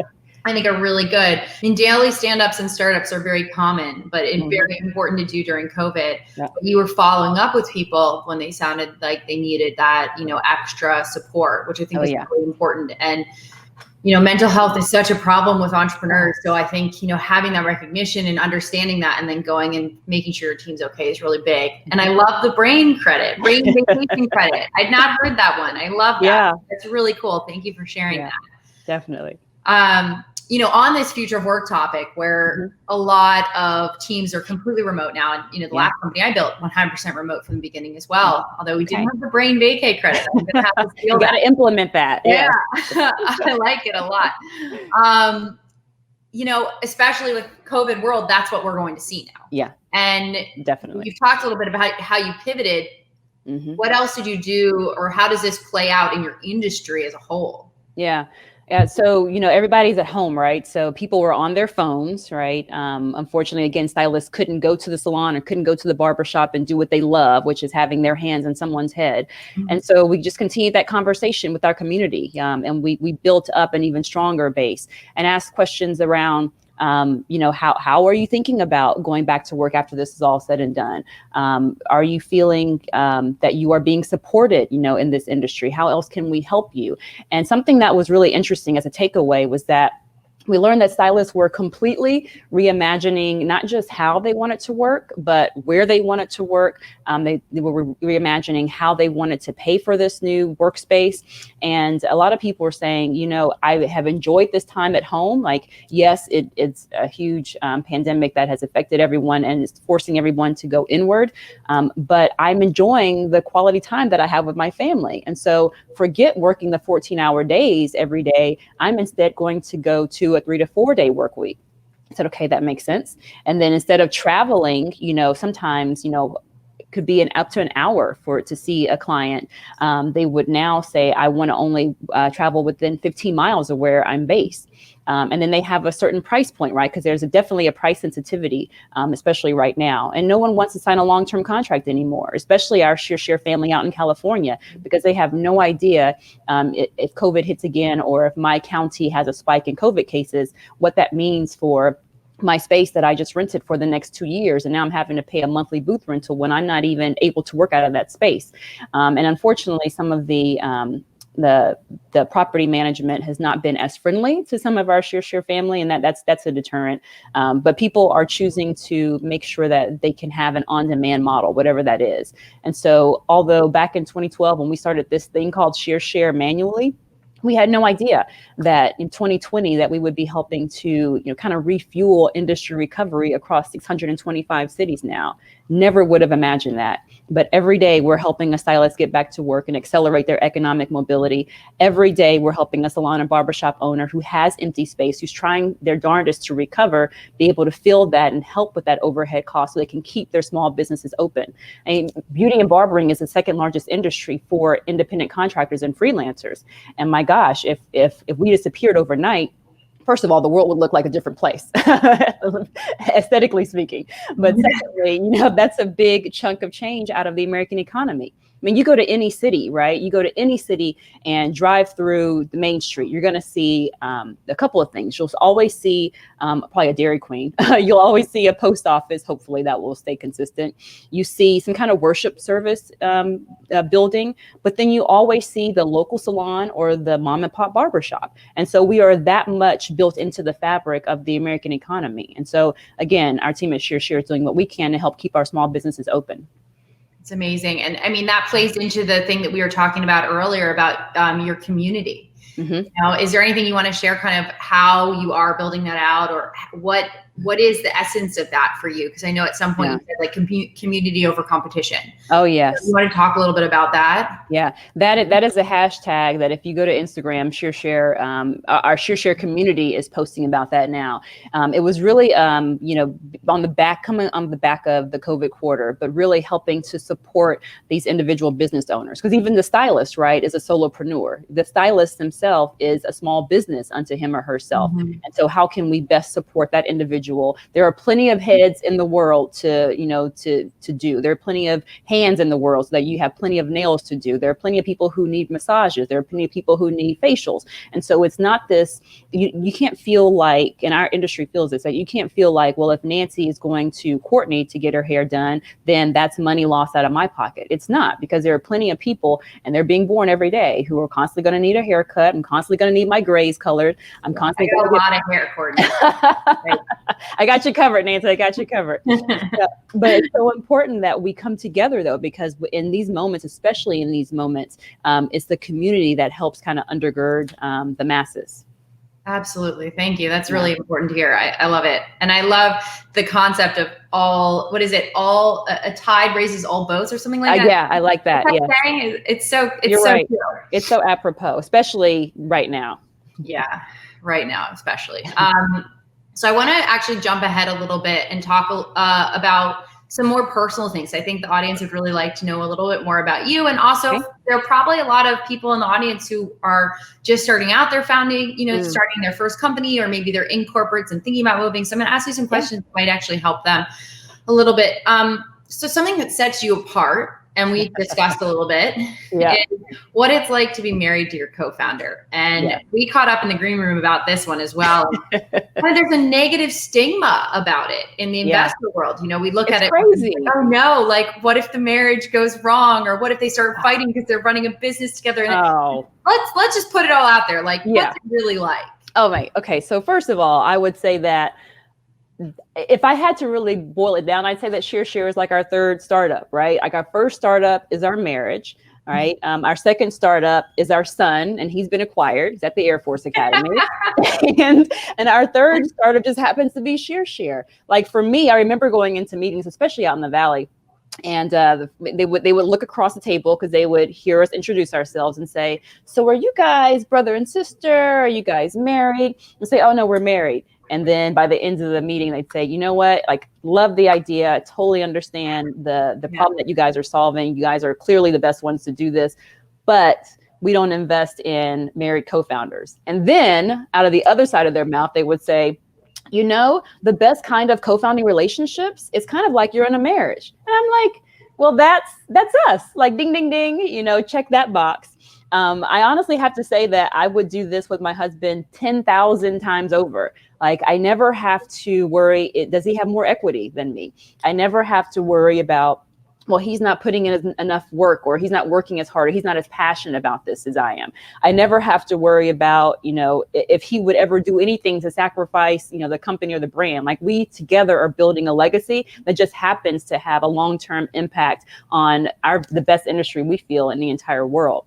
I think are really good. I mean, daily stand-ups and startups are very common, but it's very important to do during COVID. Yeah. You were following up with people when they sounded like they needed that, extra support, which I think is really important. And, mental health is such a problem with entrepreneurs. So I think, having that recognition and understanding that, and then going and making sure your team's okay is really big. And I love the brain vacation credit. I'd not heard that one. I love that. Yeah. It's really cool. Thank you for sharing that.
Definitely.
On this future of work topic, where a lot of teams are completely remote now, and the last company I built 100% remote from the beginning as well. Although we didn't have the brain vacay credit, I'm gonna have to steal
you got to implement that.
Yeah, I like it a lot. Especially with COVID world, that's what we're going to see now.
Yeah,
and
definitely.
You've talked a little bit about how you pivoted. What else did you do, or how does this play out in your industry as a whole?
Yeah. So, everybody's at home, right? So people were on their phones, right? Unfortunately, again, stylists couldn't go to the salon or couldn't go to the barbershop and do what they love, which is having their hands in someone's head. And so we just continued that conversation with our community. And we built up an even stronger base and asked questions around, How are you thinking about going back to work after this is all said and done? Are you feeling that you are being supported, in this industry? How else can we help you? And something that was really interesting as a takeaway was that we learned that stylists were completely reimagining not just how they wanted to work, but where they wanted to work. They were reimagining how they wanted to pay for this new workspace. And a lot of people were saying, I have enjoyed this time at home. Like, yes, it's a huge pandemic that has affected everyone and is forcing everyone to go inward. But I'm enjoying the quality time that I have with my family. And so forget working the 14-hour days every day. I'm instead going to go to a 3 to 4 day work week. I said, okay, that makes sense. And then instead of traveling, sometimes, it could be up to an hour to see a client. They would now say, I want to only travel within 15 miles of where I'm based. And then they have a certain price point, right? Because there's definitely a price sensitivity, especially right now. And no one wants to sign a long-term contract anymore, especially our ShearShare family out in California, because they have no idea if COVID hits again, or if my county has a spike in COVID cases, what that means for my space that I just rented for the next 2 years. And now I'm having to pay a monthly booth rental when I'm not even able to work out of that space. And unfortunately, some of the property management has not been as friendly to some of our ShearShare family, and that's a deterrent. But people are choosing to make sure that they can have an on-demand model, whatever that is. And so, although back in 2012, when we started this thing called ShearShare manually, we had no idea that in 2020 that we would be helping to, kind of refuel industry recovery across 625 cities now. Never would have imagined that. But every day we're helping a stylist get back to work and accelerate their economic mobility. Every day we're helping a salon and barbershop owner who has empty space, who's trying their darndest to recover, be able to fill that and help with that overhead cost so they can keep their small businesses open. Beauty and barbering is the second largest industry for independent contractors and freelancers. And my gosh, if we disappeared overnight, first of all, the world would look like a different place, aesthetically speaking. But secondly, that's a big chunk of change out of the American economy. I mean, you go to any city, right? You go to any city and drive through the main street, you're going to see a couple of things. You'll always see probably a Dairy Queen. You'll always see a post office. Hopefully that will stay consistent. You see some kind of worship service building, but then you always see the local salon or the mom and pop barbershop. And so we are that much built into the fabric of the American economy. And so again, our team at ShearShare is doing what we can to help keep our small businesses open.
It's amazing. And I mean, that plays into the thing that we were talking about earlier about your community. Mm-hmm. Is there anything you want to share kind of how you are building that out, or what is the essence of that for you? Because I know at some point you said like community over competition. Oh, yes. So you want to talk a little bit about that?
Yeah, that is a hashtag that if you go to Instagram, ShearShare, our ShearShare community is posting about that now. It was really, coming on the back of the COVID quarter, but really helping to support these individual business owners. Because even the stylist, right, is a solopreneur. The stylist himself is a small business unto him or herself. Mm-hmm. And so how can we best support that individual? There are plenty of heads in the world to do. There are plenty of hands in the world so that you have plenty of nails to do. There are plenty of people who need massages. There are plenty of people who need facials. And so it's not this, you can't feel like, and our industry feels this, that you can't feel like, well, if Nancy is going to Courtney to get her hair done, then that's money lost out of my pocket. It's not, because there are plenty of people, and they're being born every day, who are constantly going to need a haircut. I'm constantly going to need my grays colored. I'm constantly
going to get a lot of hair, Courtney.
Right. I got you covered, Nancy. I got you covered. But it's so important that we come together, though, because in these moments, especially in these moments, it's the community that helps kind of undergird the masses.
Absolutely. Thank you. That's really important to hear. I love it. And I love the concept of a tide raises all boats or something like that.
Yeah, I like that. Yeah.
It's
You're
so
right.
cute.
It's so apropos, especially right now.
Yeah, right now, especially. So I want to actually jump ahead a little bit and talk about some more personal things. I think the audience would really like to know a little bit more about you. And also there are probably a lot of people in the audience who are just starting out, they're founding, starting their first company, or maybe they're in corporates and thinking about moving. So I'm going to ask you some questions that might actually help them a little bit. So something that sets you apart and we discussed a little bit what it's like to be married to your co-founder. And we caught up in the green room about this one as well. And there's a negative stigma about it in the investor world. You know, we look at it,
crazy.
Like, oh no, like what if the marriage goes wrong, or what if they start fighting because they're running a business together? And let's just put it all out there. Like, what's it really like?
Oh my, okay. So first of all, I would say that if I had to really boil it down, I'd say that ShearShare is like our third startup, right? Like our first startup is our marriage, right? Our second startup is our son, and he's been acquired. He's at the Air Force Academy. and our third startup just happens to be ShearShare. Like for me, I remember going into meetings, especially out in the Valley, and they would look across the table because they would hear us introduce ourselves and say, "So are you guys brother and sister? Are you guys married?" And say, "Oh no, we're married." And then by the end of the meeting, they'd say, "You know what? Like, love the idea. I totally understand the problem that you guys are solving. You guys are clearly the best ones to do this, but we don't invest in married co-founders." And then out of the other side of their mouth, they would say, "You know, the best kind of co-founding relationships is kind of like you're in a marriage." And I'm like, well, that's us. Like, ding, ding, ding, you know, check that box. I honestly have to say that I would do this with my husband 10,000 times over. Like, I never have to worry, does he have more equity than me? I never have to worry about, well, he's not putting in enough work, or he's not working as hard, or he's not as passionate about this as I am. I never have to worry about, you know, if he would ever do anything to sacrifice, you know, the company or the brand. Like, we together are building a legacy that just happens to have a long-term impact on the best industry we feel in the entire world.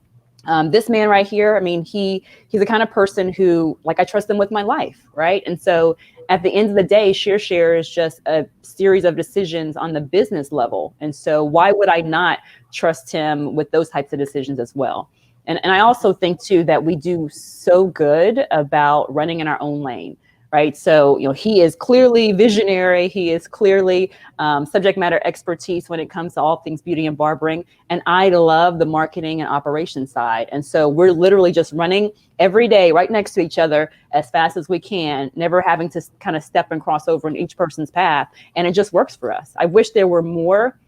This man right here, I mean, he's the kind of person who, like, I trust him with my life, right? And so at the end of the day, ShearShare is just a series of decisions on the business level. And so why would I not trust him with those types of decisions as well? And I also think too that we do so good about running in our own lane, right? So, you know, he is clearly visionary. He is clearly subject matter expertise when it comes to all things beauty and barbering. And I love the marketing and operations side. And so we're literally just running every day right next to each other as fast as we can, never having to kind of step and cross over in each person's path. And it just works for us. I wish there were more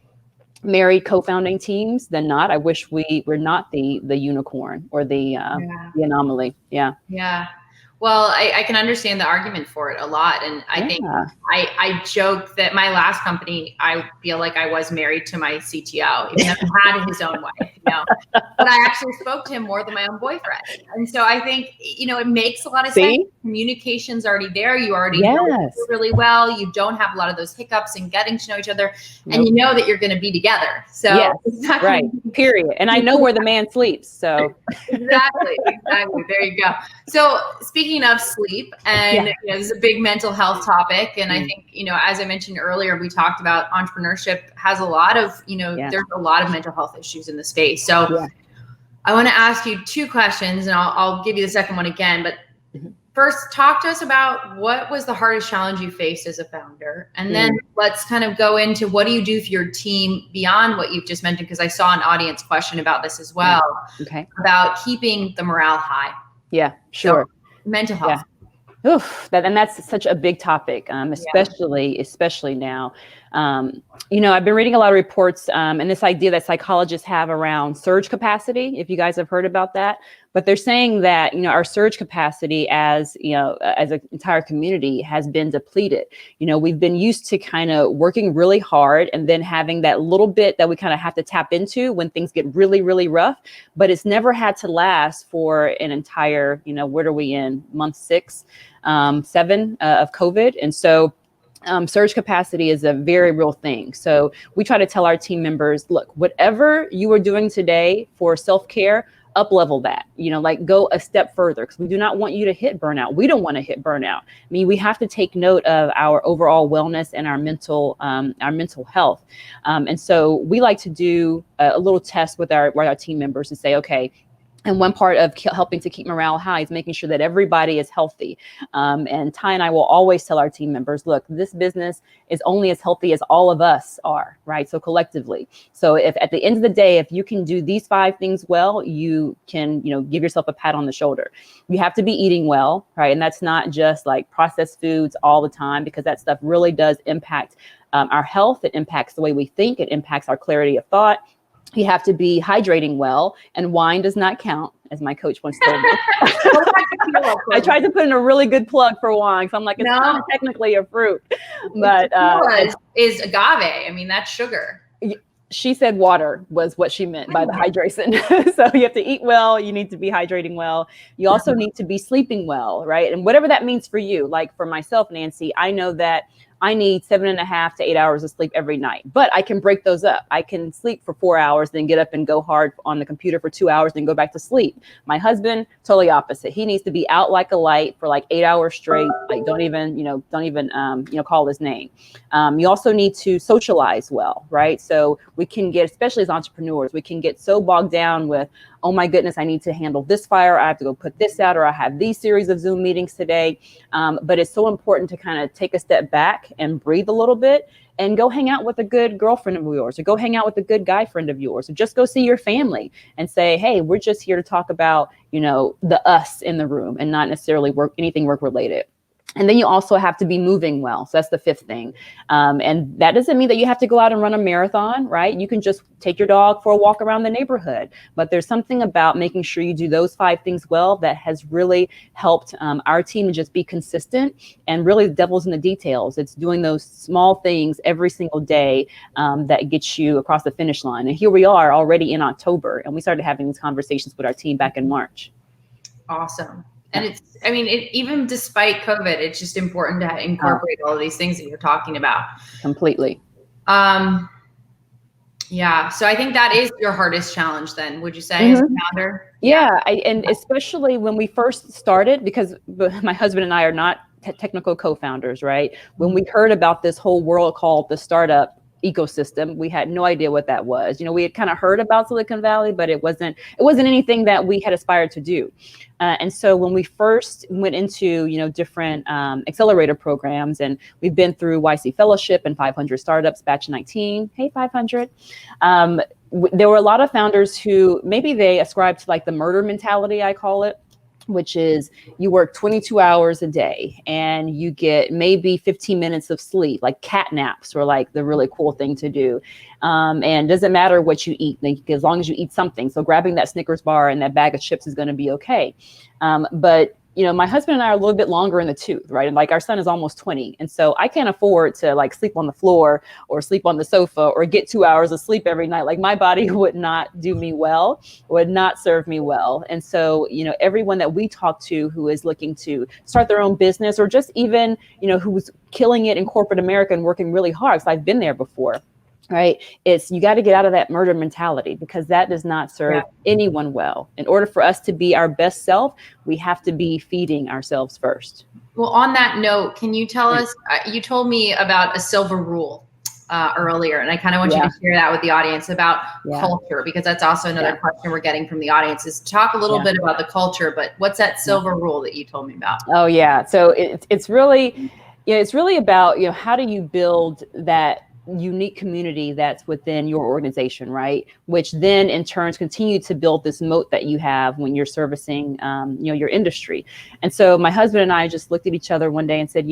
married co-founding teams than not. I wish we were not the unicorn or the anomaly. Yeah.
Well, I can understand the argument for it a lot. And I think I joke that my last company, I feel like I was married to my CTO, even though he had his own wife, you know, but I actually spoke to him more than my own boyfriend. And so I think, you know, it makes a lot of sense. Communication's already there. You already know each other really well. You don't have a lot of those hiccups in getting to know each other. And you know that you're going to be together. So
period. And I know where the man sleeps. So
exactly. There you go. So speaking of sleep, and you know, this is a big mental health topic. And I think, you know, as I mentioned earlier, we talked about entrepreneurship has a lot of, you know, there's a lot of mental health issues in the space. So I want to ask you two questions, and I'll give you the second one again. But first, talk to us about what was the hardest challenge you faced as a founder. And then let's kind of go into what do you do for your team beyond what you've just mentioned, because I saw an audience question about this as well, about keeping the morale high.
Yeah, sure.
So, mental health.
Oof, that's such a big topic, especially now. You know, I've been reading a lot of reports and this idea that psychologists have around surge capacity, if you guys have heard about that. But they're saying that, you know, our surge capacity as, you know, as an entire community has been depleted. You know, we've been used to kind of working really hard and then having that little bit that we kind of have to tap into when things get really, really rough. But it's never had to last for an entire, you know, what are we in, month 6, 7 of COVID. And so surge capacity is a very real thing. So we try to tell our team members, look, whatever you are doing today for self-care, up level that, you know, like go a step further, because we do not want you to hit burnout. We don't want to hit burnout. I mean, we have to take note of our overall wellness and our mental health. And so we like to do a little test with our team members to say, okay, and one part of helping to keep morale high is making sure that everybody is healthy. And Ty and I will always tell our team members, look, this business is only as healthy as all of us are, right? So collectively. So if at the end of the day, if you can do these 5 things well, you can, you know, give yourself a pat on the shoulder. You have to be eating well, right? And that's not just like processed foods all the time, because that stuff really does impact our health. It impacts the way we think. It impacts our clarity of thought. You have to be hydrating well, and wine does not count, as my coach once told me. I tried to put in a really good plug for wine, so I'm like, it's not technically a fruit, but
is agave. I mean, that's sugar.
She said water was what she meant by the hydration. So you have to eat well. You need to be hydrating well. You also need to be sleeping well, right? And whatever that means for you, like for myself, Nancy, I know that I need 7.5 to 8 hours of sleep every night, but I can break those up. I can sleep for 4 hours, then get up and go hard on the computer for 2 hours, then go back to sleep. My husband, totally opposite. He needs to be out like a light for like 8 hours straight. Like don't even call his name. You also need to socialize well, right? So we can get, especially as entrepreneurs, we can get so bogged down with, oh my goodness, I need to handle this fire. I have to go put this out, or I have these series of Zoom meetings today. But it's so important to kind of take a step back and breathe a little bit and go hang out with a good girlfriend of yours, or go hang out with a good guy friend of yours, or just go see your family and say, hey, we're just here to talk about, the us in the room and not necessarily anything work related. And then you also have to be moving well. So that's the fifth thing. And that doesn't mean that you have to go out and run a marathon, right? You can just take your dog for a walk around the neighborhood. But there's something about making sure you do those 5 things well that has really helped our team just be consistent. And really the devil's in the details. It's doing those small things every single day that gets you across the finish line. And here we are already in October, and we started having these conversations with our team back in March.
Awesome. And even despite COVID, it's just important to incorporate all of these things that you're talking about.
Completely.
Yeah. So I think that is your hardest challenge then, would you say, as a founder?
Yeah. And especially when we first started, because my husband and I are not technical co-founders, right? When we heard about this whole world called the startup ecosystem, we had no idea what that was. We had kind of heard about Silicon Valley, but it wasn't anything that we had aspired to do. And so when we first went into, different accelerator programs, and we've been through YC Fellowship and 500 Startups, Batch 19, hey, 500. There were a lot of founders who maybe they ascribed to like the murder mentality, I call it, which is you work 22 hours a day and you get maybe 15 minutes of sleep, like cat naps were like the really cool thing to do. And doesn't matter what you eat, like, as long as you eat something. So grabbing that Snickers bar and that bag of chips is going to be okay. But my husband and I are a little bit longer in the tooth, right? And like our son is almost 20. And so I can't afford to like sleep on the floor or sleep on the sofa or get 2 hours of sleep every night. Like my body would not do me well, would not serve me well. And so, everyone that we talk to who is looking to start their own business, or just even, who's killing it in corporate America and working really hard, because I've been there before. Right. It's you got to get out of that murder mentality, because that does not serve anyone well. In order for us to be our best self, we have to be feeding ourselves first.
Well, on that note, can you tell us, you told me about a silver rule earlier, and I kind of want you to share that with the audience about culture, because that's also another question we're getting from the audience, is talk a little bit about the culture, but what's that silver rule that you told me about?
Oh, yeah. So it's really, it's really about, how do you build that unique community that's within your organization, right? Which then in turn continue to build this moat that you have when you're servicing, your industry. And so my husband and I just looked at each other one day and said,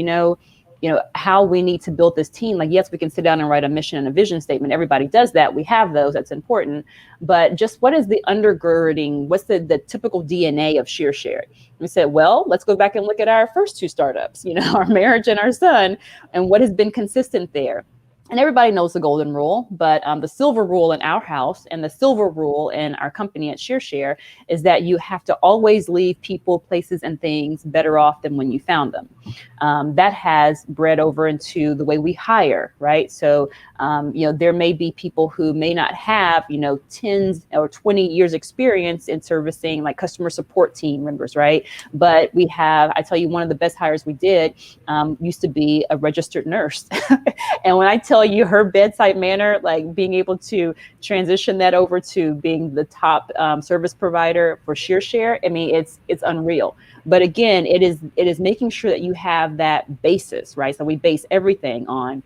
how we need to build this team. Like, yes, we can sit down and write a mission and a vision statement. Everybody does that. We have those. That's important. But just what is the undergirding? What's the typical DNA of ShearShare? We said, well, let's go back and look at our first 2 startups, our marriage and our son, and what has been consistent there. And everybody knows the golden rule, but the silver rule in our house and the silver rule in our company at ShearShare is that you have to always leave people, places, and things better off than when you found them. That has bred over into the way we hire, right? So, there may be people who may not have, 10 or 20 years experience in servicing like customer support team members, right? But we have, I tell you, one of the best hires we did used to be a registered nurse. And when I tell you her bedside manner, like being able to transition that over to being the top service provider for ShearShare, I mean, it's unreal. But again, it is making sure that you have that basis, right? So we base everything on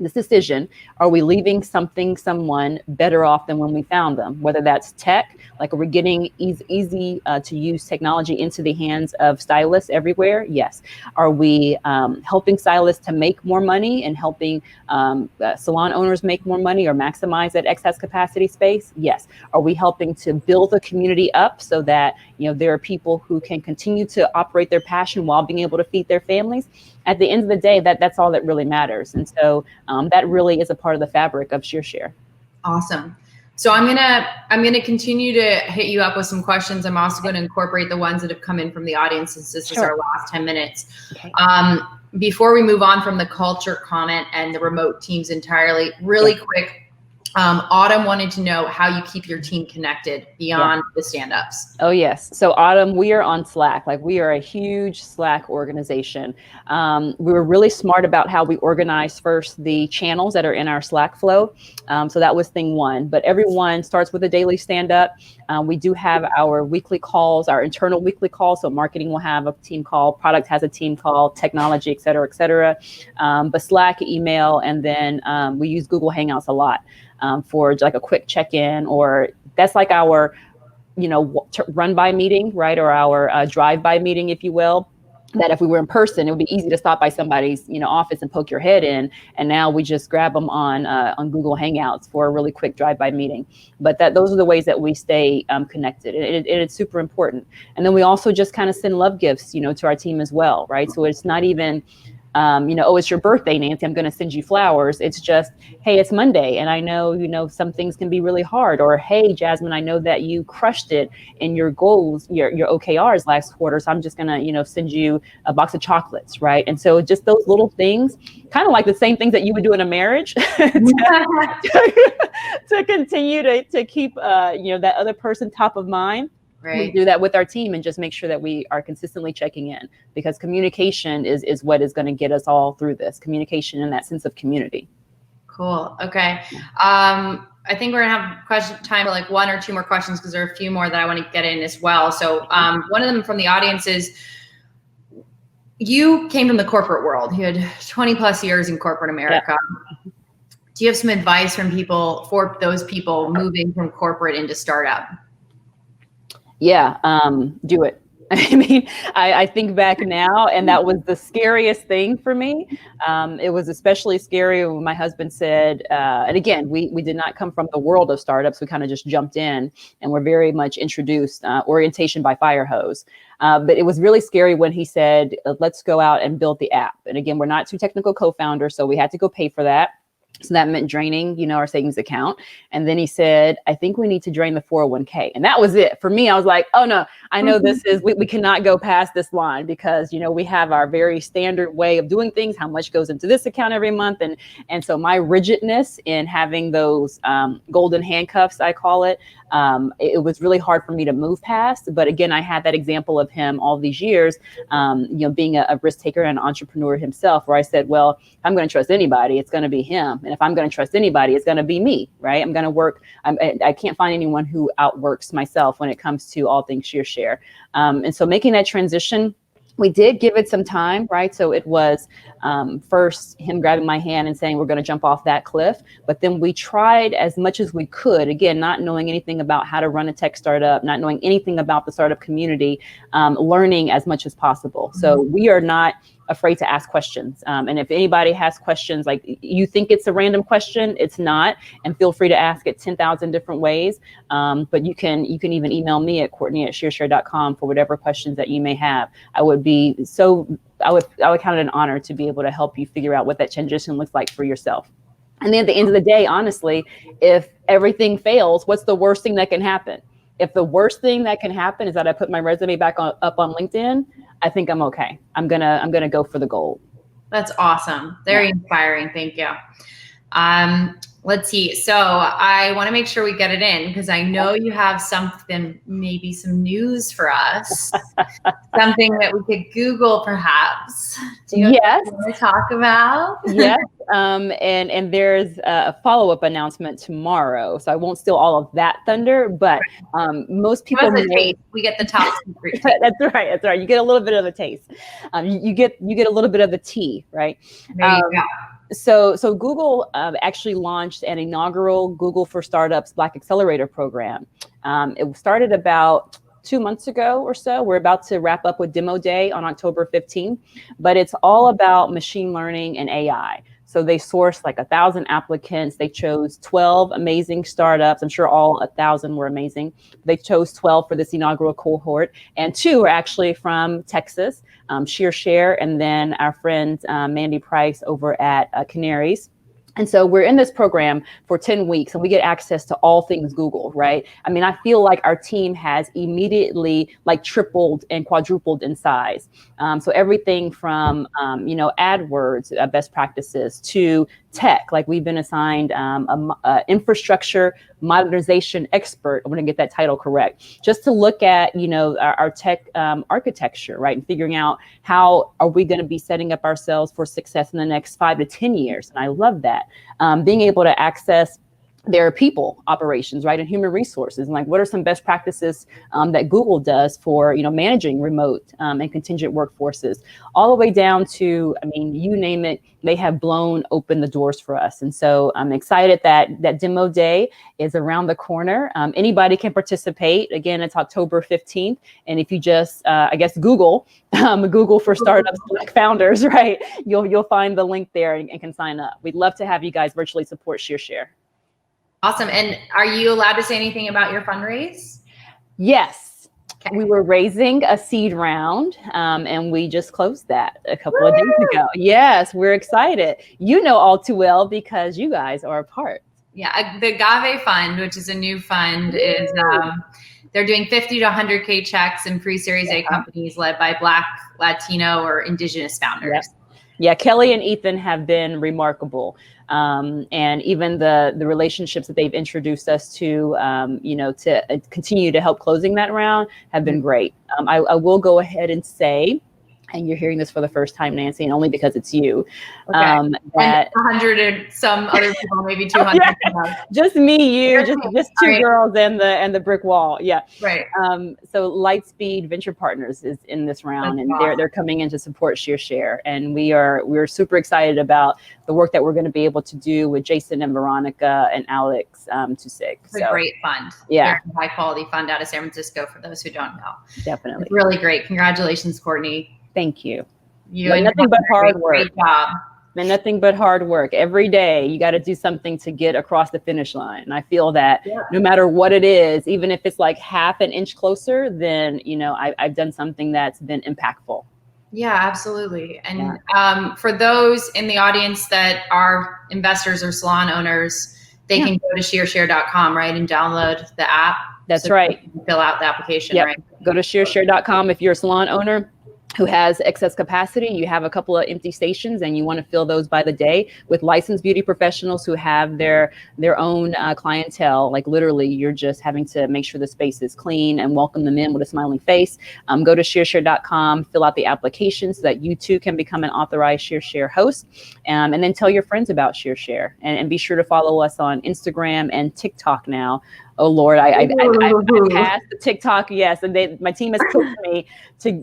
this decision, are we leaving someone better off than when we found them? Whether that's tech, like are we getting easy to use technology into the hands of stylists everywhere? Yes. Are we helping stylists to make more money and helping salon owners make more money or maximize that excess capacity space? Yes. Are we helping to build a community up so that, there are people who can continue to operate their passion while being able to feed their families? At the end of the day, that's all that really matters. And so that really is a part of the fabric of ShearShare.
Awesome. So I'm gonna continue to hit you up with some questions. I'm also going to incorporate the ones that have come in from the audience, since this is our last 10 minutes. Okay. Before we move on from the culture comment and the remote teams entirely, really quick, Autumn wanted to know how you keep your team connected beyond the stand-ups.
Oh, yes. So Autumn, we are on Slack. Like, we are a huge Slack organization. We were really smart about how we organize first the channels that are in our Slack flow. So that was thing one. But everyone starts with a daily stand-up. We do have our weekly calls, our internal weekly calls. So marketing will have a team call, product has a team call, technology, et cetera, et cetera. But Slack, email, and then we use Google Hangouts a lot. For like a quick check-in, or that's like our, run-by meeting, right? Or our drive-by meeting, if you will. That if we were in person, it would be easy to stop by somebody's, office and poke your head in. And now we just grab them on Google Hangouts for a really quick drive-by meeting. But those are the ways that we stay connected. It's super important. And then we also just kind of send love gifts, to our team as well, right? So it's not even, oh, it's your birthday, Nancy, I'm going to send you flowers. It's just, hey, it's Monday. And I know, some things can be really hard. Or, hey, Jasmine, I know that you crushed it in your goals, your OKRs last quarter. So I'm just going to, send you a box of chocolates. Right. And so just those little things, kind of like the same things that you would do in a marriage to continue to keep, that other person top of mind. Right. We do that with our team and just make sure that we are consistently checking in, because communication is what is going to get us all through this. Communication and that sense of community.
Cool. Okay. I think we're going to have time for like one or two more questions, because there are a few more that I want to get in as well. So one of them from the audience is, you came from the corporate world. You had 20 plus years in corporate America. Yeah. Do you have some advice for those people moving from corporate into startup?
Yeah, do it. I mean, I think back now, and that was the scariest thing for me. It was especially scary when my husband said, and again, we did not come from the world of startups. We kind of just jumped in and were very much introduced, orientation by fire hose. But it was really scary when he said, let's go out and build the app. And again, we're not two technical co-founders, so we had to go pay for that. So that meant draining, our savings account. And then he said, I think we need to drain the 401k. And that was it. For me, I was like, oh no, I know this is, we cannot go past this line, because, we have our very standard way of doing things, how much goes into this account every month. And so my rigidness in having those golden handcuffs, I call it, it was really hard for me to move past. But again, I had that example of him all these years, being a risk taker and an entrepreneur himself, where I said, well, if I'm going to trust anybody, it's going to be him. And if I'm going to trust anybody, it's going to be me, right? I'm going to work. I can't find anyone who outworks myself when it comes to all things ShearShare. And so making that transition, we did give it some time, right? So it was first him grabbing my hand and saying, we're going to jump off that cliff. But then we tried as much as we could, again, not knowing anything about how to run a tech startup, not knowing anything about the startup community, learning as much as possible. So we are not afraid to ask questions. And if anybody has questions, like you think it's a random question, it's not. And feel free to ask it 10,000 different ways. But you can even email me at Courtney@ShearShare.com for whatever questions that you may have. I would count it an honor to be able to help you figure out what that transition looks like for yourself. And then at the end of the day, honestly, if everything fails, what's the worst thing that can happen? If the worst thing that can happen is that I put my resume back up on LinkedIn, I think I'm okay. I'm gonna go for the gold.
That's awesome. Very inspiring. Thank you. Let's see. So I want to make sure we get it in, because I know you have maybe some news for us, something that we could Google perhaps. Do you want to talk about?
Yes. And there's a follow-up announcement tomorrow, so I won't steal all of that thunder, but most people
we get the top secret.
That's right. You get a little bit of a taste. You get a little bit of the tea, right?
There you go.
So Google actually launched an inaugural Google for Startups Black Accelerator program. It started about 2 months ago or so. We're about to wrap up with demo day on October 15th, but it's all about machine learning and AI. So they sourced like 1,000 applicants. They chose 12 amazing startups. I'm sure all 1,000 were amazing. They chose 12 for this inaugural cohort, and 2 are actually from Texas, ShearShare, and then our friend Mandy Price over at Canaries. And so we're in this program for 10 weeks and we get access to all things Google, right? I mean, I feel like our team has immediately like tripled and quadrupled in size. So everything from, AdWords best practices to tech, like we've been assigned a infrastructure modernization expert. I'm going to get that title correct, just to look at, our tech architecture, right? And figuring out how are we going to be setting up ourselves for success in the next 5 to 10 years. And I love that. Being able to access their people operations, right, and human resources, and like what are some best practices that Google does for managing remote and contingent workforces, all the way down to, I mean, you name it, they have blown open the doors for us. And so I'm excited that demo day is around the corner. Anybody can participate. Again, it's October 15th, and if you just Google Google for Startups Black Founders, right, you'll find the link there and can sign up. We'd love to have you guys virtually support ShearShare.
Awesome. And are you allowed to say anything about your fundraise?
Yes.
Okay.
We were raising a seed round and we just closed that a couple of days ago. Yes, we're excited. You know all too well because you guys are a part.
Yeah, the Agave Fund, which is a new fund, is they're doing 50 to 100K checks in pre-Series A companies led by Black, Latino, or Indigenous founders.
Yep. Yeah, Kelly and Ethan have been remarkable. And even the relationships that they've introduced us to, to continue to help closing that round have been great. I will go ahead and say, and you're hearing this for the first time, Nancy, and only because it's you,
that
and
100 and some other people, maybe 200.
Just me, you, just 2 girls and the brick wall. Yeah.
Right.
So Lightspeed Venture Partners is in this round.
That's
and
awesome.
They're coming in to support ShearShare. And we're super excited about the work that we're going to be able to do with Jason and Veronica and Alex Tusig.
It's a great fund.
Yeah.
Very high quality fund out of San Francisco for those who don't know.
Definitely.
It's really great. Congratulations, Courtney.
Thank you.
And
nothing but hard work.
Great job.
And nothing but hard work. Every day you got to do something to get across the finish line. And I feel that no matter what it is, even if it's like half an inch closer, then, I've done something that's been impactful.
Yeah, absolutely. And for those in the audience that are investors or salon owners, they can go to ShearShare.com, right, and download the app.
That's right.
Fill out the application, right?
Go to ShearShare.com if you're a salon owner who has excess capacity, you have a couple of empty stations and you want to fill those by the day with licensed beauty professionals who have their own clientele. Like literally, you're just having to make sure the space is clean and welcome them in with a smiling face. Go to ShearShare.com, fill out the application so that you too can become an authorized ShearShare host, and then tell your friends about ShearShare. And be sure to follow us on Instagram and TikTok now. Oh Lord, I passed the TikTok, yes, and my team has pushed me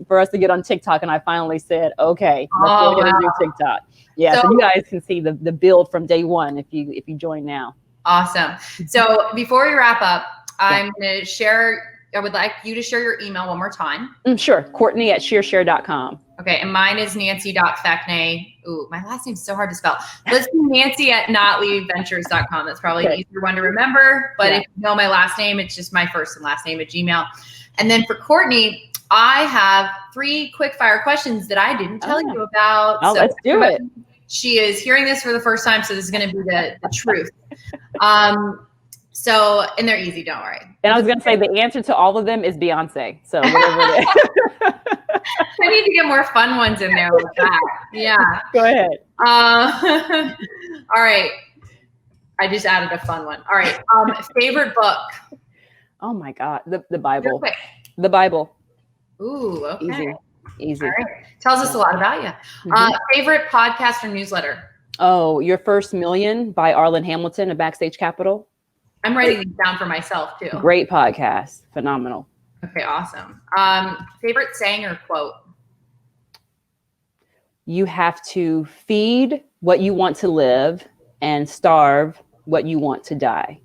for us to get on TikTok, and I finally said, okay, let's go ahead and do TikTok. Yeah, so you guys can see the build from day one if you join now.
Awesome. So before we wrap up, I'm going to share. I would like you to share your email one more time.
Sure, Courtney at ShearShare.com.
Okay, and mine is Nancy.Fekney. Ooh, my last name's so hard to spell. Let's do Nancy at NotLeaveVentures.com. That's probably an easier one to remember. But if you know my last name, it's just my first and last name at Gmail. And then for Courtney, I have 3 quick fire questions that I didn't tell you about.
Oh, so let's do it.
She is hearing this for the first time, so this is going to be the truth. And they're easy, don't worry.
And I was going to say the answer to all of them is Beyonce. So whatever it is.
I need to get more fun ones in there like that. Yeah.
Go ahead.
All right. I just added a fun one. All right. Favorite book?
Oh my God. The Bible. The Bible.
Ooh, okay.
Easy.
All right. Tells us a lot about you. Favorite podcast or newsletter?
Oh, Your First Million by Arlen Hamilton of Backstage Capital.
I'm writing these down for myself too.
Great podcast. Phenomenal.
Okay, awesome. Favorite saying or quote?
You have to feed what you want to live and starve what you want to die.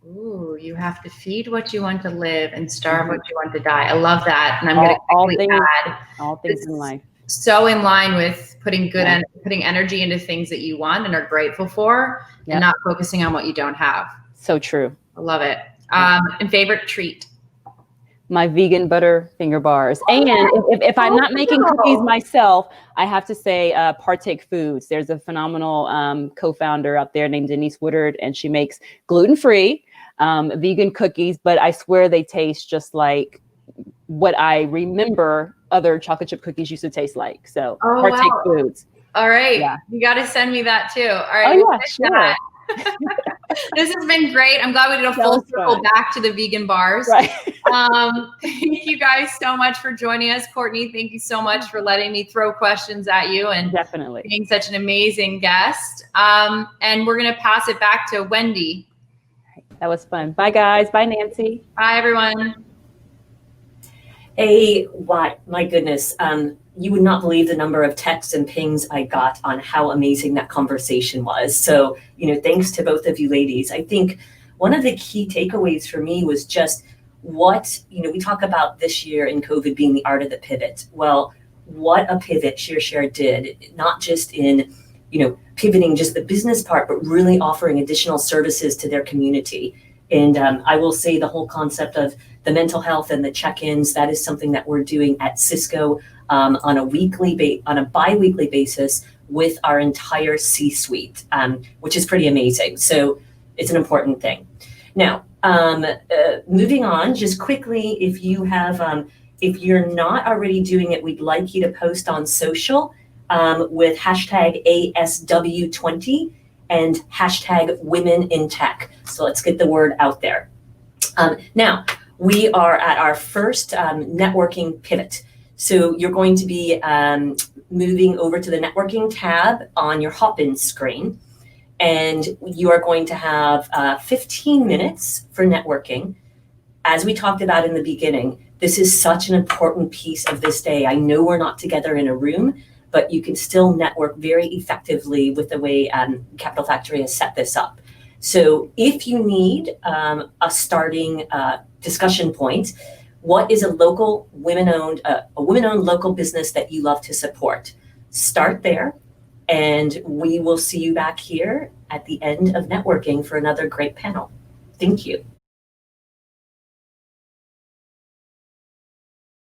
Ooh, you have to feed what you want to live and starve what you want to die. I love that. And I'm going to quickly add
all things in life.
So in line with putting putting energy into things that you want and are grateful for, and not focusing on what you don't have.
So true.
I love it. And favorite treat?
My vegan butter finger bars. And if I'm not making cookies myself, I have to say Partake Foods. There's a phenomenal co-founder out there named Denise Woodard, and she makes gluten-free vegan cookies, but I swear they taste just like what I remember other chocolate chip cookies used to taste like. So Partake Foods.
All right. Yeah. You got to send me that too. All right.
Oh, yeah, sure.
This has been great. I'm glad we did a full circle back to the vegan bars.
Right.
Thank you guys so much for joining us. Courtney, thank you so much for letting me throw questions at you and
definitely
being such an amazing guest. And we're going to pass it back to Wendy.
That was fun. Bye, guys. Bye, Nancy.
Bye, everyone.
Hey, what? My goodness. You would not believe the number of texts and pings I got on how amazing that conversation was. So, thanks to both of you ladies. I think one of the key takeaways for me was just what, we talk about this year in COVID being the art of the pivot. Well, what a pivot ShearShare did, not just in, pivoting just the business part, but really offering additional services to their community. And I will say the whole concept of the mental health and the check-ins, that is something that we're doing at Cisco on a bi-weekly basis with our entire C-suite, which is pretty amazing. So it's an important thing. Now, moving on, just quickly, if you have, if you're not already doing it, we'd like you to post on social with hashtag ASW20 and hashtag Women in Tech. So let's get the word out there. Now, we are at our first networking pivot. So you're going to be moving over to the networking tab on your Hopin screen, and you are going to have 15 minutes for networking. As we talked about in the beginning, this is such an important piece of this day. I know we're not together in a room, but you can still network very effectively with the way Capital Factory has set this up. So if you need a starting discussion point, what is a local women-owned local business that you love to support? Start there, and we will see you back here at the end of networking for another great panel. Thank you.